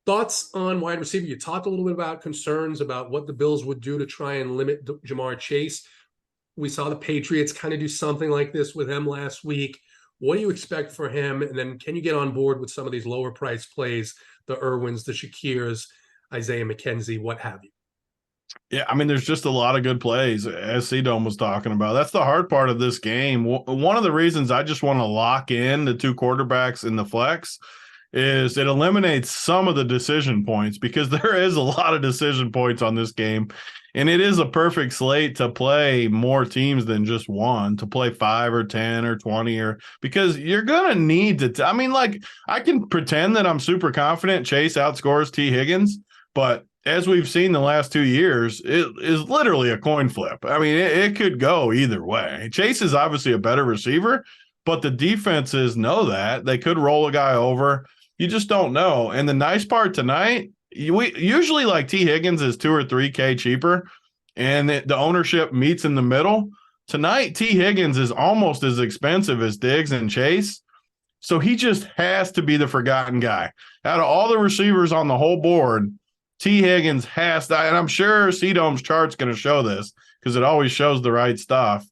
Thoughts on wide receiver? You talked a little bit about concerns about what the Bills would do to try and limit Jamar Chase. We saw the Patriots kind of do something like this with him last week. What do you expect for him? And then can you get on board with some of these lower price plays, the Irwins, the Shakirs, Isaiah McKenzie, what have you? Yeah, I mean, there's just a lot of good plays, as CDOME was talking about. That's the hard part of this game. One of the reasons I just want to lock in the 2 quarterbacks in the flex is it eliminates some of the decision points, because there is a lot of decision points on this game. And it is a perfect slate to play more teams than just one, to play 5 or 10 or 20, or because you're going to need to. I mean, like, I can pretend that I'm super confident Chase outscores T. Higgins, but as we've seen the last 2 years, it is literally a coin flip. I mean, it could go either way. Chase is obviously a better receiver, but the defenses know that. They could roll a guy over. You just don't know. And the nice part tonight, we usually, like, T. Higgins is 2 or 3K cheaper, and the ownership meets in the middle. Tonight, T. Higgins is almost as expensive as Diggs and Chase, so he just has to be the forgotten guy. Out of all the receivers on the whole board, T. Higgins has to, and I'm sure CDOME's chart's going to show this because it always shows the right stuff.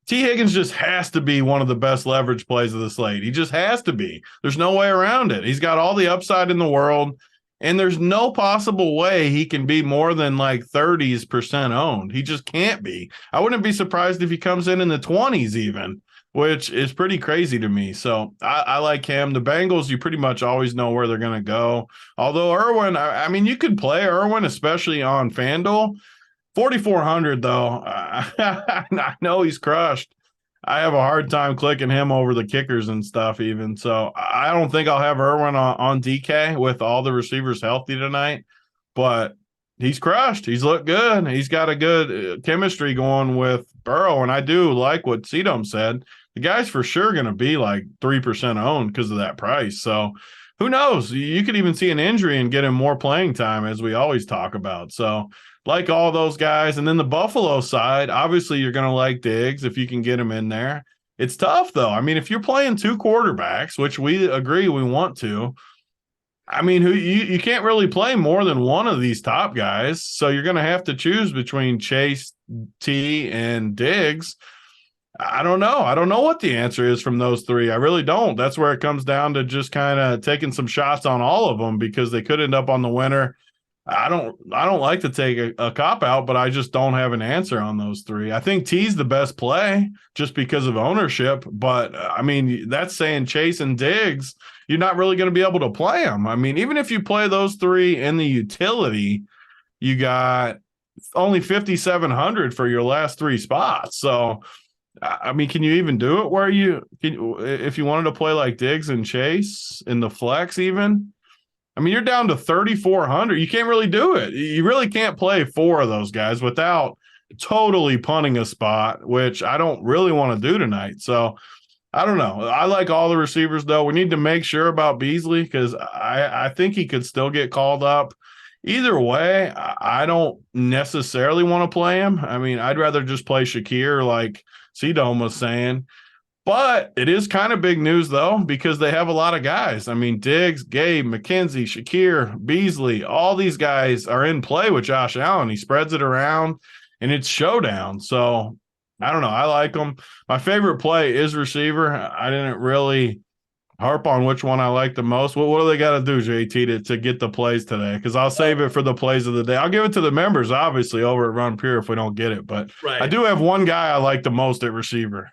T. Higgins just has to be one of the best leverage plays of the slate. He just has to be. There's no way around it. He's got all the upside in the world. And there's no possible way he can be more than like 30% owned. He just can't be. I wouldn't be surprised if he comes in the 20s even, which is pretty crazy to me. So I like him. The Bengals, you pretty much always know where they're going to go. Although Irwin, I mean, you could play Irwin, especially on FanDuel. 4,400 though. I know he's crushed. I have a hard time clicking him over the kickers and stuff even. So I don't think I'll have Irwin on DK with all the receivers healthy tonight, but he's crushed. He's looked good. He's got a good chemistry going with Burrow, and I do like what CDOME said. The guy's for sure going to be like 3% owned because of that price. So who knows? You could even see an injury and get him more playing time, as we always talk about. So like all those guys. And then the Buffalo side, obviously you're going to like Diggs if you can get him in there. It's tough, though. I mean, if you're playing 2 quarterbacks, which we agree we want to, I mean, you can't really play more than one of these top guys. So you're going to have to choose between Chase, T, and Diggs. I don't know. I don't know what the answer is from those 3. I really don't. That's where it comes down to just kind of taking some shots on all of them, because they could end up on the winner. I don't like to take a cop out, but I just don't have an answer on those 3. I think T's the best play just because of ownership. But I mean, that's saying Chase and Diggs, you're not really going to be able to play them. I mean, even if you play those 3 in the utility, you got only 5,700 for your last 3 spots. So, I mean, can you even do it where if you wanted to play like Diggs and Chase in the flex even? I mean, you're down to 3,400. You can't really do it. You really can't play 4 of those guys without totally punting a spot, which I don't really want to do tonight. So I don't know. I like all the receivers, though. We need to make sure about Beasley, because I think he could still get called up. Either way, I don't necessarily want to play him. I mean, I'd rather just play Shakir, like CDOME was saying. But it is kind of big news, though, because they have a lot of guys. I mean, Diggs, Gabe, McKenzie, Shakir, Beasley, all these guys are in play with Josh Allen. He spreads it around, and it's showdown. So, I don't know. I like him. My favorite play is receiver. I didn't really harp on which one I like the most. What do they got to do, JT, to get the plays today? Because I'll save it for the plays of the day. I'll give it to the members, obviously, over at Run Pure if we don't get it. But right. I do have one guy I like the most at receiver.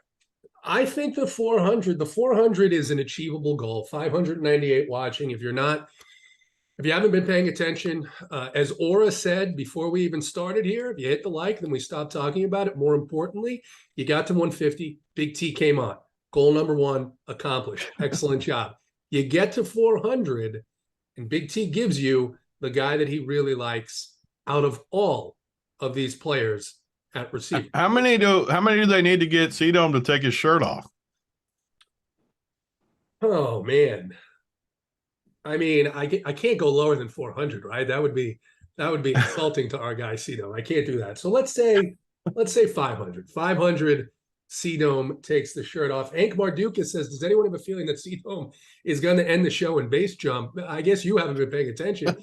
I think the 400 is an achievable goal. 598 watching. If you haven't been paying attention, as Aura said before we even started here, if you hit the like, then we stopped talking about it. More importantly, you got to 150. Big T came on. Goal number 1 accomplished. Excellent job. You get to 400, and Big T gives you the guy that he really likes out of all of these players at receiver. How many do they need to get CDOME to take his shirt off? Oh man. I mean, I can't go lower than 400, right? That would be insulting to our guy CDOME. I can't do that. So let's say 500. 500 CDOME takes the shirt off. Hank Mardukas says, does anyone have a feeling that CDOME is going to end the show in base jump? I guess you haven't been paying attention.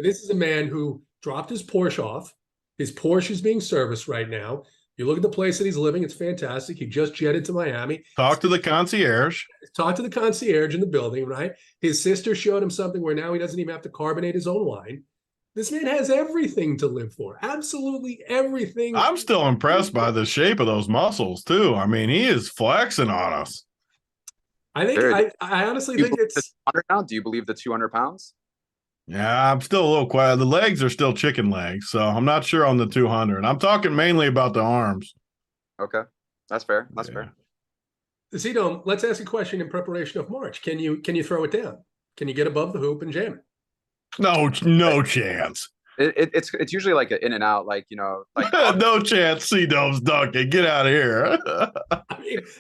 This is a man who dropped his Porsche off. His Porsche is being serviced right now. You look at the place that he's living, it's fantastic. He just jetted to Miami. Talk to the concierge. Talk to the concierge in the building, right? His sister showed him something where now he doesn't even have to carbonate his own wine. This man has everything to live for. Absolutely everything. I'm still impressed by the shape of those muscles, too. I mean, he is flexing on us. I think Jared, I honestly do you think believe the it's 200 now? Do you believe the 200 pounds? Yeah, I'm still a little quiet. The legs are still chicken legs, so I'm not sure on the 200. I'm talking mainly about the arms. Okay, that's fair. That's Yeah. fair. CDOME. Let's ask a question in preparation of March. Can you throw it down? Can you get above the hoop and jam it? No chance. It's usually like an in and out, like like No chance. CDOME's dunking. Get out of here.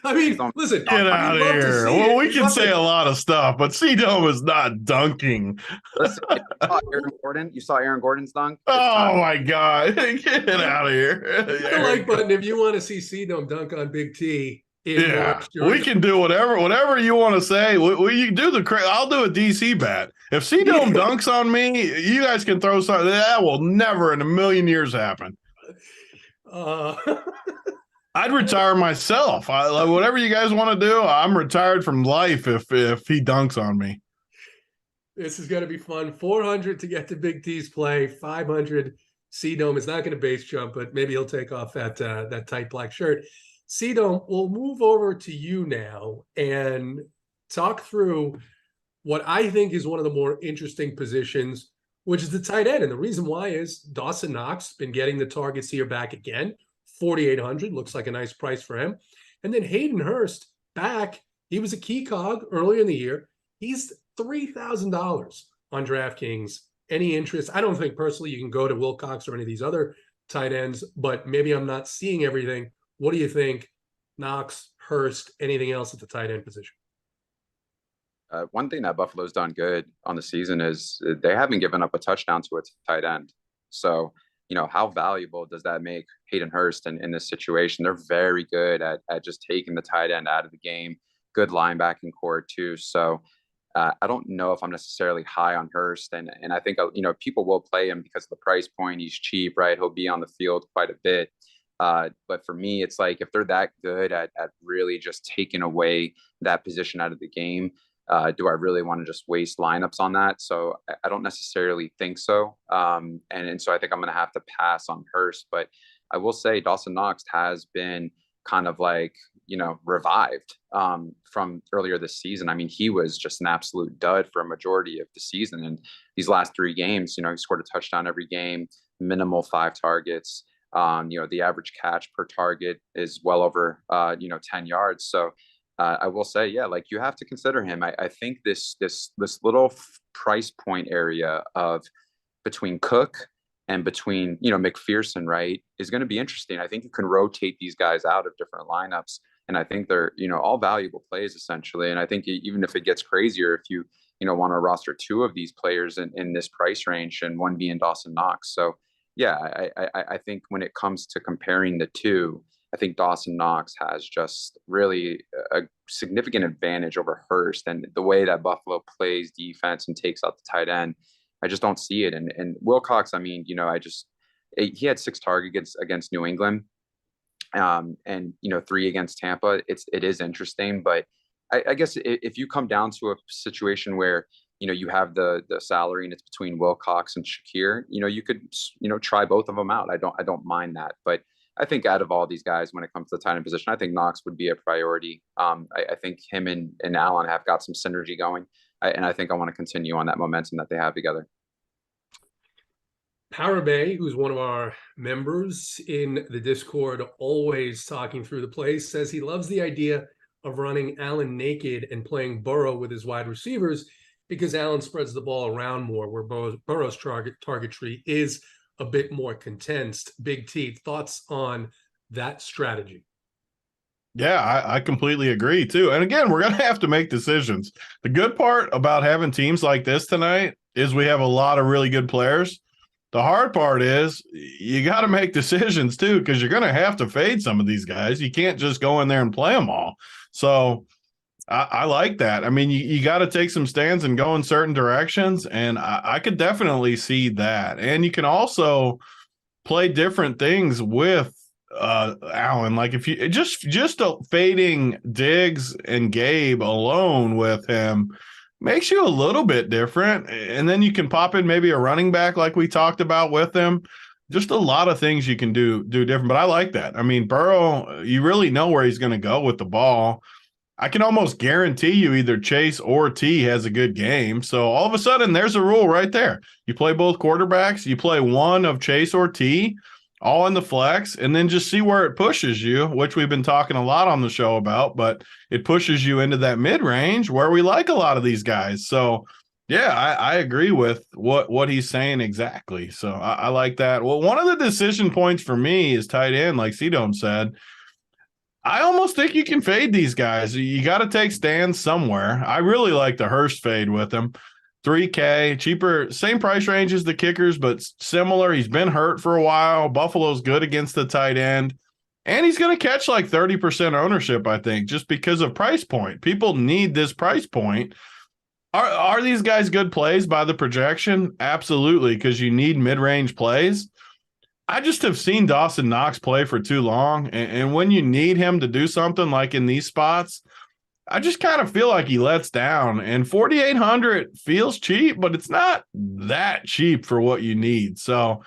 I mean, listen. Get out of We'd love to here. see Well, it. we We'd can love say to- a lot of stuff, but CDOME is not dunking. Listen, you saw Aaron Gordon. You saw Aaron Gordon's dunk. Oh my God. Get out of here. Hit the like button if you want to see CDOME dunk on Big T in Yeah, March. we can do whatever you want to say. You can do I'll do a DC bet. If CDOME dunks on me, you guys can throw something. That will never in a million years happen. I'd retire myself. Whatever you guys want to do, I'm retired from life if he dunks on me. This is going to be fun. 400 to get to Big T's play. 500. CDOME is not going to base jump, but maybe he'll take off that tight black shirt. CDOME, we'll move over to you now and talk through what I think is one of the more interesting positions, which is the tight end. And the reason why is Dawson Knox been getting the targets here back again. 4,800 looks like a nice price for him. And then Hayden Hurst back. He was a key cog earlier in the year. He's $3,000 on DraftKings. Any interest? I don't think personally you can go to Wilcox or any of these other tight ends, but maybe I'm not seeing everything. What do you think? Knox, Hurst, anything else at the tight end position? One thing that Buffalo's done good on the season is they haven't given up a touchdown to a tight end. So, how valuable does that make Hayden Hurst in this situation? They're very good at just taking the tight end out of the game. Good linebacking core too. So I don't know if I'm necessarily high on Hurst. And I think, people will play him because of the price point. He's cheap, right? He'll be on the field quite a bit. But for me, it's like if they're that good at really just taking away that position out of the game, do I really want to just waste lineups on that? So I don't necessarily think so. And so I think I'm going to have to pass on Hurst. But I will say Dawson Knox has been kind of like, revived from earlier this season. I mean, he was just an absolute dud for a majority of the season. And these last 3 games, he scored a touchdown every game, minimal 5 targets. The average catch per target is well over, 10 yards. So I will say, yeah, like you have to consider him. I think this little price point area of between Cook and between, McPherson, right, is going to be interesting. I think you can rotate these guys out of different lineups. And I think they're, all valuable plays essentially. And I think even if it gets crazier, if you, want to roster 2 of these players in this price range and one being Dawson Knox. So yeah, I think when it comes to comparing the two, I think Dawson Knox has just really a significant advantage over Hurst. And the way that Buffalo plays defense and takes out the tight end, I just don't see it. And Wilcox, I mean, he had 6 targets against New England, and 3 against Tampa. It is interesting, but I guess if you come down to a situation where you have the salary and it's between Wilcox and Shakir, you could try both of them out. I don't mind that, but I think out of all these guys, when it comes to the tight end position, I think Knox would be a priority. I think him and Allen have got some synergy going, and I think I want to continue on that momentum that they have together. Parabay, who's one of our members in the Discord, always talking through the plays, says he loves the idea of running Allen naked and playing Burrow with his wide receivers because Allen spreads the ball around more, where Burrow's target tree is a bit more condensed. Big T, thoughts on that strategy? Yeah, I completely agree too. And again, we're going to have to make decisions. The good part about having teams like this tonight is we have a lot of really good players. The hard part is you got to make decisions too, because you're going to have to fade some of these guys. You can't just go in there and play them all. So I like that. I mean, you got to take some stands and go in certain directions, and I could definitely see that. And you can also play different things with Allen. Like if you just fading Diggs and Gabe alone with him makes you a little bit different. And then you can pop in maybe a running back like we talked about with him. Just a lot of things you can do different. But I like that. I mean, Burrow, you really know where he's going to go with the ball. I can almost guarantee you either Chase or T has a good game. So all of a sudden, there's a rule right there. You play both quarterbacks, you play one of Chase or T, all in the flex, and then just see where it pushes you, which we've been talking a lot on the show about, but it pushes you into that mid-range where we like a lot of these guys. So yeah, I agree with what he's saying exactly. So I like that. Well, one of the decision points for me is tight end, like CDOME said. I almost think you can fade these guys. You got to take stands somewhere. I really like the Hurst fade with him. 3K, cheaper, same price range as the kickers, but similar. He's been hurt for a while. Buffalo's good against the tight end. And he's going to catch like 30% ownership, I think, just because of price point. People need this price point. Are these guys good plays by the projection? Absolutely, because you need mid-range plays. I just have seen Dawson Knox play for too long, and when you need him to do something like in these spots, I just kind of feel like he lets down. And 4,800 feels cheap, but it's not that cheap for what you need. So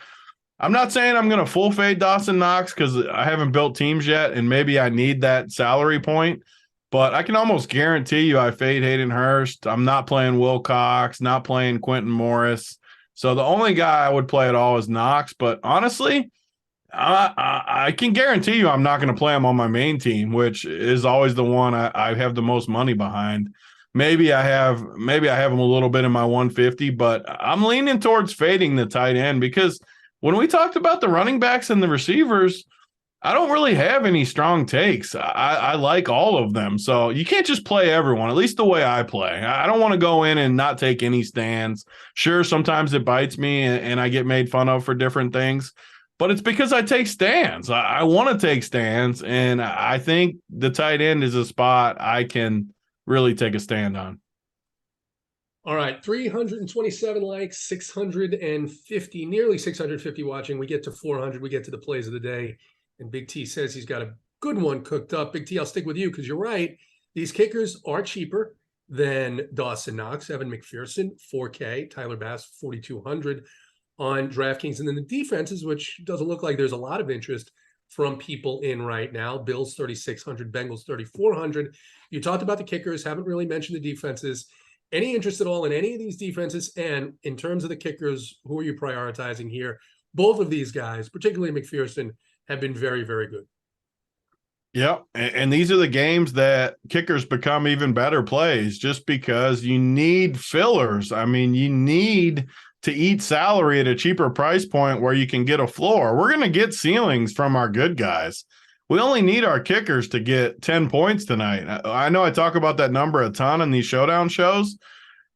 I'm not saying I'm going to full fade Dawson Knox because I haven't built teams yet, and maybe I need that salary point. But I can almost guarantee you I fade Hayden Hurst. I'm not playing Will Cox, not playing Quentin Morris. So the only guy I would play at all is Knox. But honestly, I can guarantee you I'm not going to play him on my main team, which is always the one I have the most money behind. Maybe I have him a little bit in my 150, but I'm leaning towards fading the tight end because when we talked about the running backs and the receivers, I don't really have any strong takes. I like all of them. So you can't just play everyone, at least the way I play. I don't want to go in and not take any stands. Sure, sometimes it bites me and I get made fun of for different things, but it's because I take stands. I want to take stands, and I think the tight end is a spot I can really take a stand on. All right, 327 likes, 650, nearly 650 watching. We get to 400. We get to the plays of the day. And Big T says he's got a good one cooked up. Big T, I'll stick with you because you're right. These kickers are cheaper than Dawson Knox, Evan McPherson, 4K, Tyler Bass, 4,200 on DraftKings. And then the defenses, which doesn't look like there's a lot of interest from people in right now. Bills, 3,600, Bengals, 3,400. You talked about the kickers, haven't really mentioned the defenses. Any interest at all in any of these defenses? And in terms of the kickers, who are you prioritizing here? Both of these guys, particularly McPherson, have been very, very good. Yep. And these are the games that kickers become even better plays just because you need fillers. I mean, you need to eat salary at a cheaper price point where you can get a floor. We're going to get ceilings from our good guys. We only need our kickers to get 10 points tonight. I know I talk about that number a ton in these showdown shows,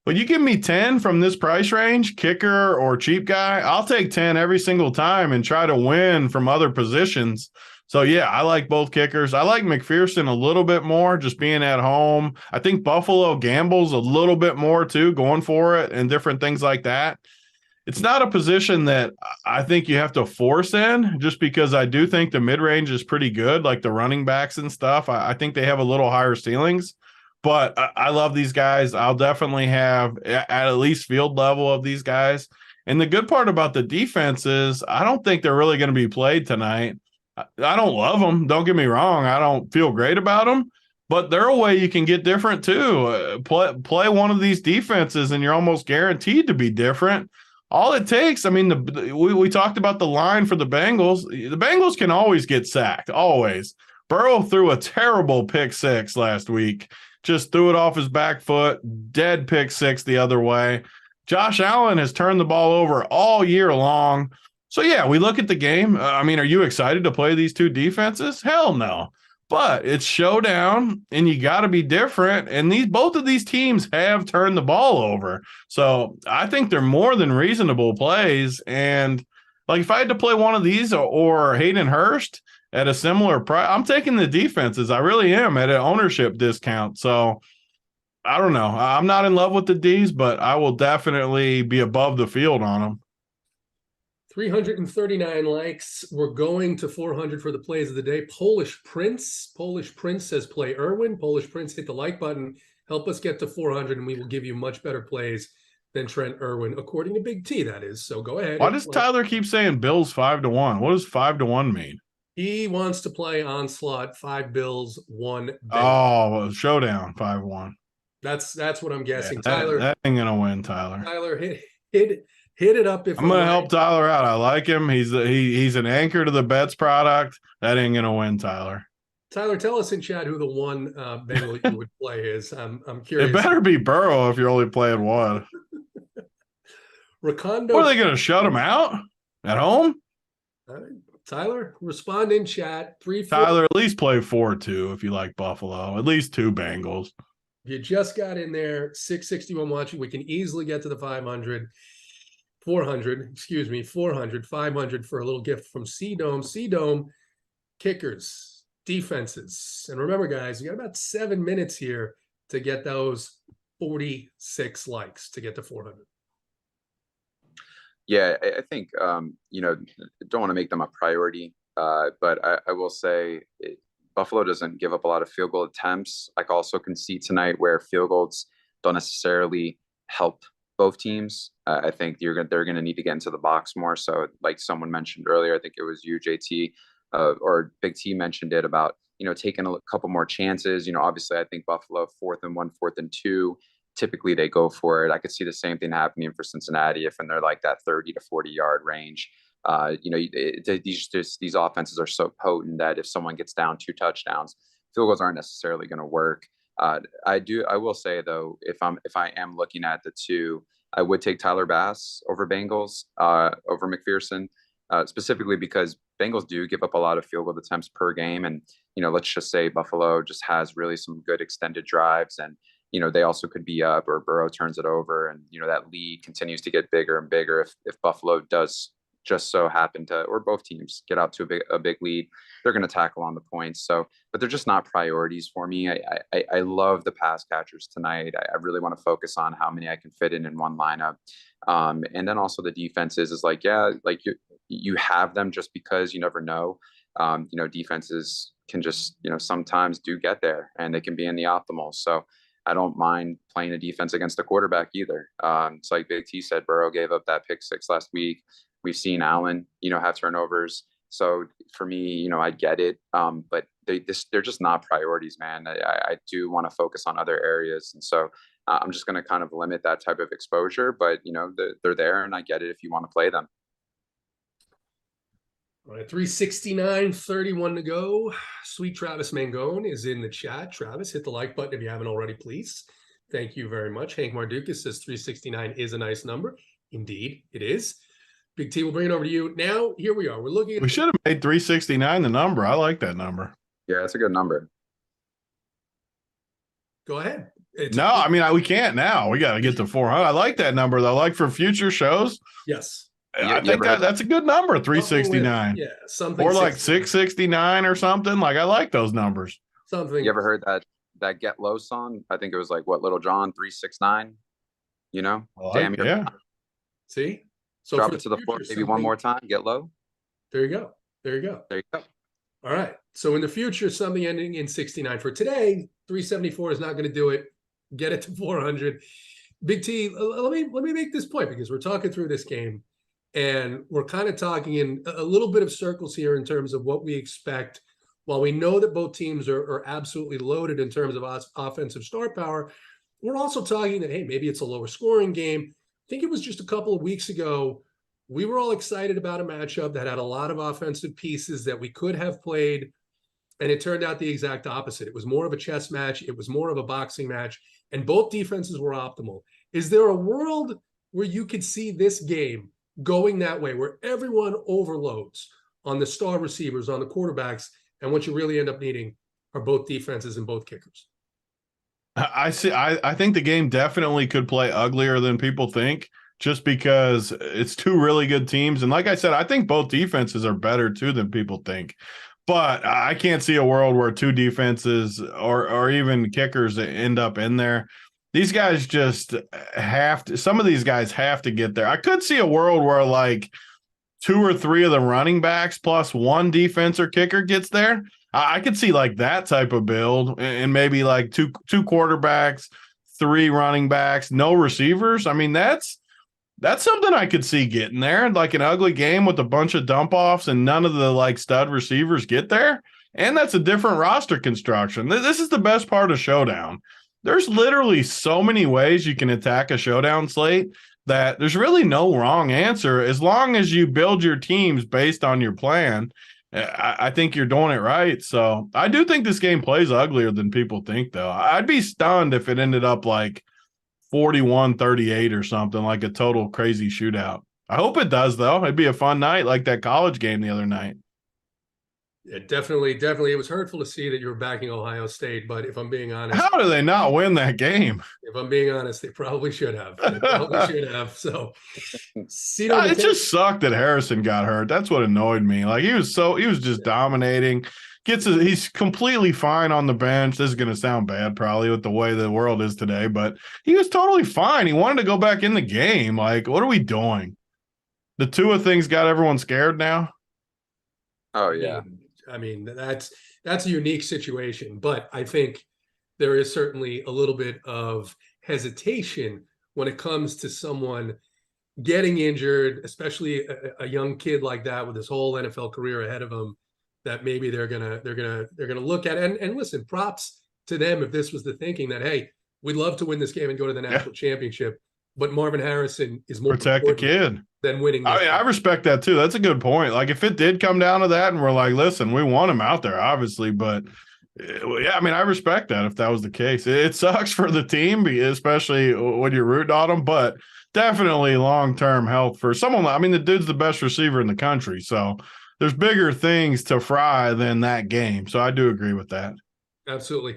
but you give me 10 from this price range, kicker or cheap guy, I'll take 10 every single time and try to win from other positions. So, yeah, I like both kickers. I like McPherson a little bit more just being at home. I think Buffalo gambles a little bit more too, going for it and different things like that. It's not a position that I think you have to force in just because I do think the mid-range is pretty good, like the running backs and stuff. I think they have a little higher ceilings. But I love these guys. I'll definitely have at least field level of these guys. And the good part about the defense is I don't think they're really going to be played tonight. I don't love them. Don't get me wrong. I don't feel great about them. But they're a way you can get different too. Play one of these defenses and you're almost guaranteed to be different. All it takes, I mean, we talked about the line for the Bengals. The Bengals can always get sacked, always. Burrow threw a terrible pick six last week. Just threw it off his back foot, dead pick six the other way. Josh Allen has turned the ball over all year long. So, yeah, we look at the game. I mean, are you excited to play these two defenses? Hell no. But it's showdown, and you got to be different. And both of these teams have turned the ball over. So I think they're more than reasonable plays. And, like, if I had to play one of these or Hayden Hurst at a similar price, I'm taking the defenses. I really am at an ownership discount. So I don't know. I'm not in love with the Ds, but I will definitely be above the field on them. 339 likes. We're going to 400 for the plays of the day. Polish Prince says play Irwin. Polish Prince, hit the like button. Help us get to 400, and we will give you much better plays than Trent Irwin, according to Big T, that is. So go ahead. Why does Tyler keep saying Bills 5-1? What does 5-1 mean? He wants to play Onslaught, 5 Bills, 1 Bengals. Oh, Showdown 5-1. That's what I'm guessing. Yeah, Tyler, that ain't gonna win, Tyler. Tyler, hit it up if I'm gonna right. help Tyler out. I like him. He's an anchor to the bets product. That ain't gonna win, Tyler. Tyler, tell us in chat who the one Bengal you would play is. I'm curious. It better be Burrow if you're only playing one. Racondo. What, are they gonna shut him out at home? Tyler, respond in chat. 3-4. Tyler, at least play 4-2 if you like Buffalo. At least 2 Bengals. You just got in there, 661 watching. We can easily get to the 400, 500 for a little gift from CDOME. CDOME, kickers, defenses. And remember, guys, you got about 7 minutes here to get those 46 likes to get to 400. Yeah, I think, don't want to make them a priority, but I will say Buffalo doesn't give up a lot of field goal attempts. I also concede tonight where field goals don't necessarily help both teams. I think they're going to need to get into the box more. So like someone mentioned earlier, I think it was you, JT, or Big T mentioned it about, taking a couple more chances. Obviously I think Buffalo 4th and 1, 4th and 2. Typically they go for it. I could see the same thing happening for Cincinnati if they're like that 30 to 40 yard range. These offenses are so potent that if someone gets down 2 touchdowns, field goals aren't necessarily going to work. I will say though, if I am looking at the 2, I would take Tyler Bass over Bengals, over McPherson, specifically because Bengals do give up a lot of field goal attempts per game. And, let's just say Buffalo just has really some good extended drives, and they also could be up, or Burrow turns it over, and that lead continues to get bigger and bigger. If Buffalo does just so happen to, or both teams get out to a big lead, they're going to tackle on the points. So, but they're just not priorities for me. I love the pass catchers tonight. I really want to focus on how many I can fit in one lineup. And then also the defenses is like, yeah, like you have them just because you never know. Defenses can just, sometimes do get there and they can be in the optimal. So I don't mind playing a defense against a quarterback either. It's like Big T said, Burrow gave up that pick 6 last week. We've seen Allen, have turnovers. So for me, I get it. But they're just not priorities, man. I do want to focus on other areas. And so I'm just going to kind of limit that type of exposure. But, they're there, and I get it if you want to play them. All right, 369, 31 to go. Sweet Travis Mangone is in the chat. Travis, hit the like button if you haven't already, please. Thank you very much. Hank Mardukas says 369 is a nice number. Indeed, it is. Big T, we'll bring it over to you. Now, here we are. We're looking at... We should have made 369 the number. I like that number. Yeah, that's a good number. Go ahead. We can't now. We got to get to 400. I like that number, though. Like for future shows. Yes. I think that's a good number, 369. Something. Or like 669 or something. Like, I like those numbers. Something. You ever heard that Get Low song? I think it was like, Little John, 369? Yeah. See? So drop it to the floor maybe one more time. Get low. There you go. There you go. All right. So in the future, something ending in 69. For today, 374 is not going to do it. Get it to 400. Big T, let me make this point, because we're talking through this game and we're kind of talking in a little bit of circles here in terms of what we expect. While we know that both teams are absolutely loaded in terms of offensive star power, we're also talking that, hey, maybe it's a lower scoring game. I think it was just a couple of weeks ago, we were all excited about a matchup that had a lot of offensive pieces that we could have played, and it turned out the exact opposite. It was more of a chess match. It was more of a boxing match, and both defenses were optimal. Is there a world where you could see this game going that way, where everyone overloads on the star receivers, on the quarterbacks, and what you really end up needing are both defenses and both kickers? I think the game definitely could play uglier than people think, just because it's 2 really good teams. And like I said, I think both defenses are better too than people think. But I can't see a world where 2 defenses or even kickers end up in there. These guys just have to – some of these guys have to get there. I could see a world where like 2 or 3 of the running backs plus 1 defense or kicker gets there. I could see like that type of build, and maybe like two quarterbacks, 3 running backs, no receivers. I mean, that's That's something I could see getting there, like an ugly game with a bunch of dump offs and none of the like stud receivers get there. And that's a different roster construction. This is the best part of Showdown. There's literally so many ways you can attack a Showdown slate that there's really no wrong answer. As long as you build your teams based on your plan, I think you're doing it right. So I do think this game plays uglier than people think, though. I'd be stunned if it ended up like 41-38 or something, like a total crazy shootout. I hope it does, though. It'd be a fun night, like that college game the other night. Yeah, definitely. It was hurtful to see that you were backing Ohio State, but if I'm being honest, how do they not win that game? If I'm being honest, they probably should have. So, it just sucked that Harrison got hurt. That's what annoyed me. Like he was just dominating. He's completely fine on the bench. This is going to sound bad probably with the way the world is today, but he was totally fine. He wanted to go back in the game. Like, what are we doing? The Tua thing's got everyone scared now. Oh yeah. I mean, that's a unique situation, but I think there is certainly a little bit of hesitation when it comes to someone getting injured, especially a young kid like that with his whole NFL career ahead of him, that maybe they're gonna look at it. And listen, props to them if this was the thinking that, hey, we'd love to win this game and go to the national championship, but Marvin Harrison is more protect the kid than winning. I mean, I respect that too. That's a good point. Like if it did come down to that and we're like, listen, we want him out there, obviously, but yeah, I mean, I respect that if that was the case. It sucks for the team, especially when you're rooting on them, but definitely long-term health for someone. I mean, the dude's the best receiver in the country, so there's bigger things to fry than that game. So I do agree with that. Absolutely.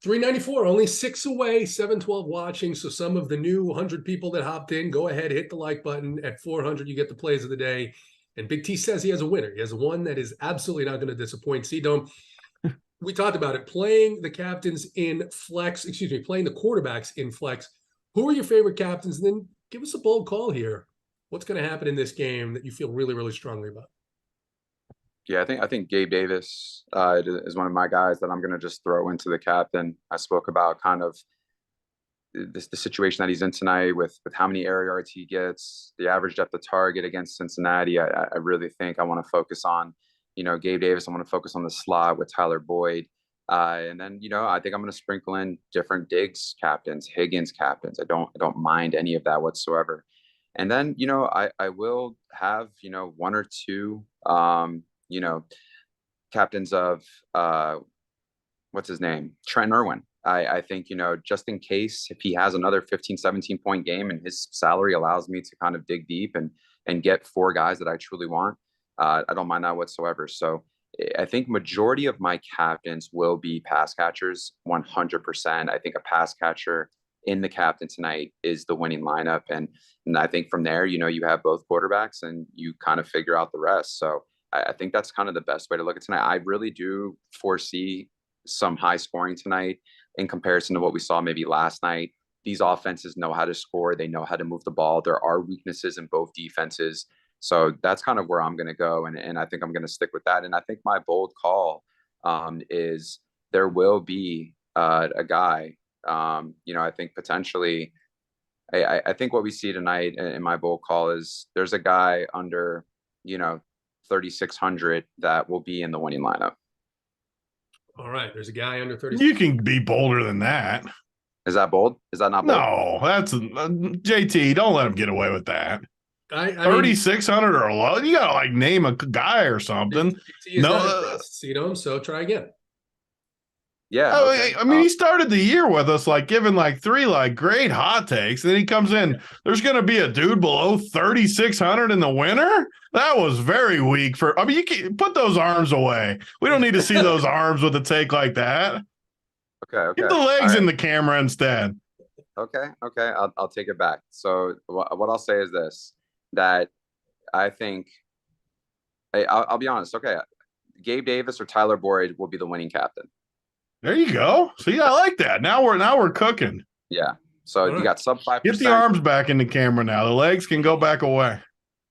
394, only 6 away, 712 watching. So some of the new 100 people that hopped in, go ahead, hit the like button. At 400, you get the plays of the day. And Big T says he has a winner. He has one that is absolutely not going to disappoint. CDOME, we talked about it, playing the captains in flex, playing the quarterbacks in flex. Who are your favorite captains? And then give us a bold call here. What's going to happen in this game that you feel really, really strongly about? Yeah, I think Gabe Davis is one of my guys that I'm going to just throw into the captain. I spoke about kind of the situation that he's in tonight with how many air yards he gets, the average depth of target against Cincinnati. I really think I want to focus on, Gabe Davis. I want to focus on the slot with Tyler Boyd. And then, I think I'm going to sprinkle in different Diggs captains, Higgins captains. I don't mind any of that whatsoever. And then, I will have, one or two, captains of what's his name? Trent Irwin. I think, just in case if he has another 15, 17 point game and his salary allows me to kind of dig deep and get 4 guys that I truly want, I don't mind that whatsoever. So I think majority of my captains will be pass catchers, 100%. I think a pass catcher in the captain tonight is the winning lineup. And I think from there, you have both quarterbacks and you kind of figure out the rest. So I think that's kind of the best way to look at tonight. I really do foresee some high scoring tonight in comparison to what we saw maybe last night. These offenses know how to score. They know how to move the ball. There are weaknesses in both defenses. So that's kind of where I'm going to go. And I think I'm going to stick with that. And I think my bold call is there will be a guy, I think potentially, I think what we see tonight in my bold call is there's a guy under, 3,600 that will be in the winning lineup. All right. There's a guy under 30. You can be bolder than that. Is that bold? Is that not bold? No, that's JT. Don't let him get away with that. 3,600 or low. You got to name a guy or something. No, CDOME, so try again. Yeah. Okay. I mean, he started the year with us, giving 3 great hot takes. And then he comes in. There's going to be a dude below 3,600 in the winner. That was very weak you can put those arms away. We don't need to see those arms with a take like that. Okay. Get the legs in the camera instead. Okay. I'll take it back. So what I'll say is this, that I think I'll be honest. Okay. Gabe Davis or Tyler Boyd will be the winning captain. There you go. See, I like that. Now we're cooking. Yeah. So you got sub 5%. Get the arms back in the camera now. The legs can go back away.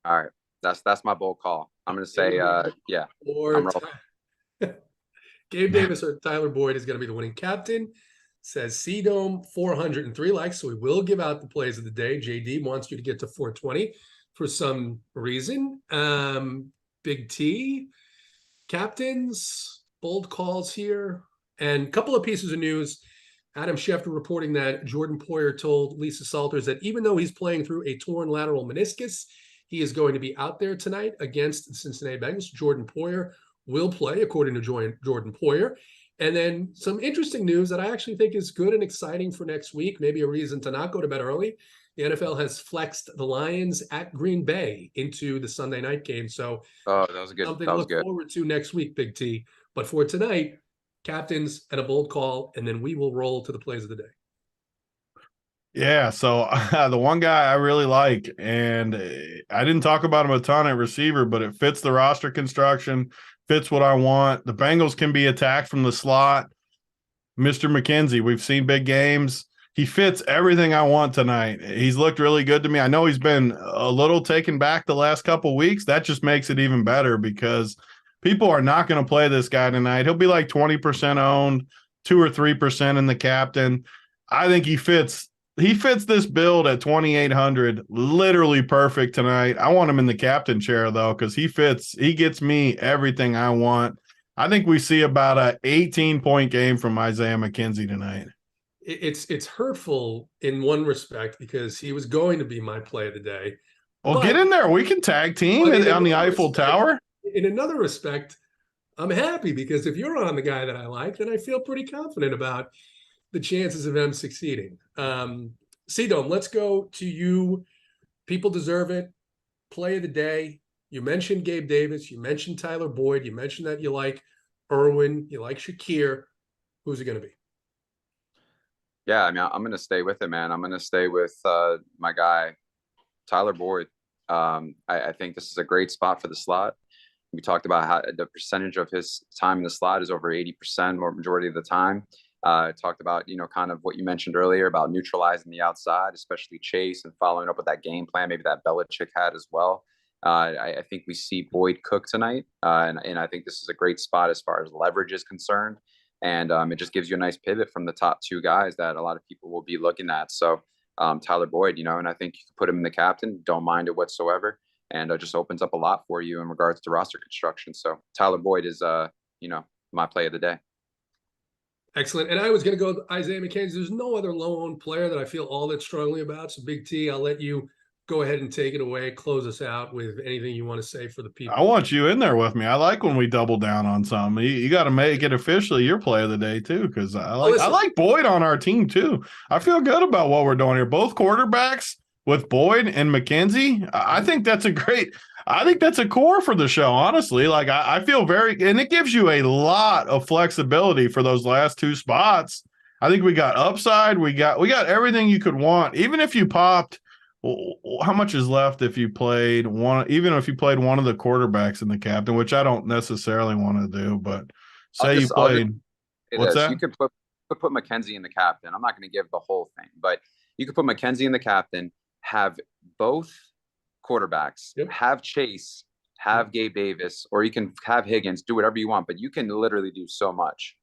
All right. That's my bold call. I'm going to say, yeah. Or Gabe Davis or Tyler Boyd is going to be the winning captain. says CDOME 403 likes. So we will give out the plays of the day. JD wants you to get to 420 for some reason. Big T, captains, bold calls here, and a couple of pieces of news. Adam Schefter reporting that Jordan Poyer told Lisa Salters that even though he's playing through a torn lateral meniscus, he is going to be out there tonight against the Cincinnati Bengals. Jordan Poyer will play, according to Jordan Poyer. And then some interesting news that I actually think is good and exciting for next week, maybe a reason to not go to bed early. The NFL has flexed the Lions at Green Bay into the Sunday night game. So that was good. Something That to was look good. forward to next week, Big T. But for tonight, captains and a bold call, and then we will roll to the plays of the day. Yeah, so the one guy I really like, and I didn't talk about him a ton at receiver, but it fits the roster construction, fits what I want. The Bengals can be attacked from the slot. Mr. McKenzie, we've seen big games. He fits everything I want tonight. He's looked really good to me. I know he's been a little taken back the last couple of weeks. That just makes it even better because people are not going to play this guy tonight. He'll be like 20% owned, 2 or 3% in the captain. I think he fits this build at 2,800 literally perfect tonight. I want him in the captain chair though, because he gets me everything I want. I think we see about a 18-point game from Isaiah McKenzie tonight. It's hurtful in one respect because he was going to be my play of the day. Well, get in there. We can tag team on the Eiffel Tower. In another respect, I'm happy because if you're on the guy that I like, then I feel pretty confident about the chances of him succeeding. CDOME, let's go to you. People deserve it. Play of the day. You mentioned Gabe Davis. You mentioned Tyler Boyd. You mentioned that you like Irwin. You like Shakir. Who's it going to be? Yeah, I mean, I'm going to stay with it, man. I'm going to stay with my guy, Tyler Boyd. I think this is a great spot for the slot. We talked about how the percentage of his time in the slot is over 80%, more majority of the time. Talked about, kind of what you mentioned earlier about neutralizing the outside, especially Chase, and following up with that game plan, maybe that Belichick had as well. I think we see Boyd cook tonight, and I think this is a great spot as far as leverage is concerned. And it just gives you a nice pivot from the top two guys that a lot of people will be looking at. So Tyler Boyd, and I think you can put him in the captain. Don't mind it whatsoever. And it just opens up a lot for you in regards to roster construction. So Tyler Boyd is, my play of the day. Excellent. And I was going to go with Isaiah McKenzie. There's no other low-owned player that I feel all that strongly about. So Big T, I'll let you go ahead and take it away. Close us out with anything you want to say for the people. I want you in there with me. I like when we double down on something. You got to make it officially your play of the day too, because I like Boyd on our team too. I feel good about what we're doing here. Both quarterbacks with Boyd and McKenzie. I think that's a core for the show. Honestly, like I feel and it gives you a lot of flexibility for those last two spots. I think we got upside. We got everything you could want. Even if you popped. How much is left if you played one, even if you played one of the quarterbacks in the captain, which I don't necessarily want to do, but say you played. What's that? You could put McKenzie in the captain. I'm not going to give the whole thing, but you could put McKenzie in the captain, have both quarterbacks, have Chase, have Gabe Davis, or you can have Higgins, do whatever you want, but you can literally do so much.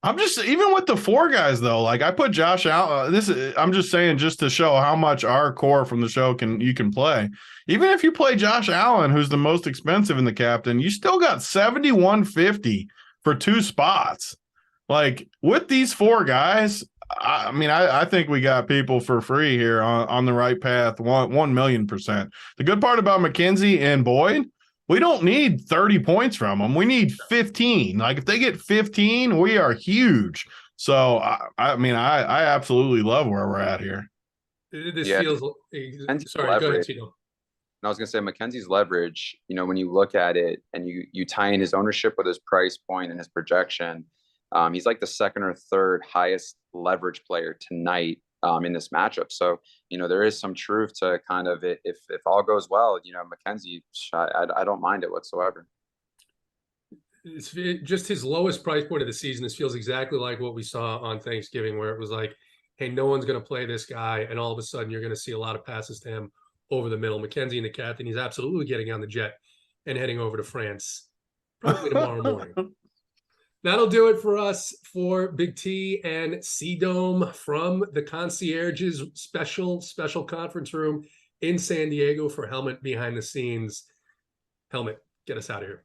I'm just, even with the four guys though, like I put Josh out. I'm just saying, just to show how much our core from the show you can play. Even if you play Josh Allen, who's the most expensive in the captain, you still got 7,150 for two spots. Like with these four guys, I think we got people for free here on the right path. 1,000,000%. The good part about McKenzie and Boyd, we don't need 30 points from them. We need 15. Like if they get 15, we are huge. So I absolutely love where we're at here. This feels. Sorry, go ahead, Tito. I was going to say McKenzie's leverage. When you look at it and you tie in his ownership with his price point and his projection, he's like the second or third highest leverage player tonight in this matchup. So, there is some truth to kind of it. If all goes well, McKenzie, I don't mind it whatsoever. It's just his lowest price point of the season. This feels exactly like what we saw on Thanksgiving, where it was like, hey, no one's going to play this guy. And all of a sudden you're going to see a lot of passes to him over the middle. McKenzie and the captain, he's absolutely getting on the jet and heading over to France probably tomorrow morning. That'll do it for us for Big T and CDOME from the Concierge's special conference room in San Diego for Helmet Behind the Scenes. Helmet, get us out of here.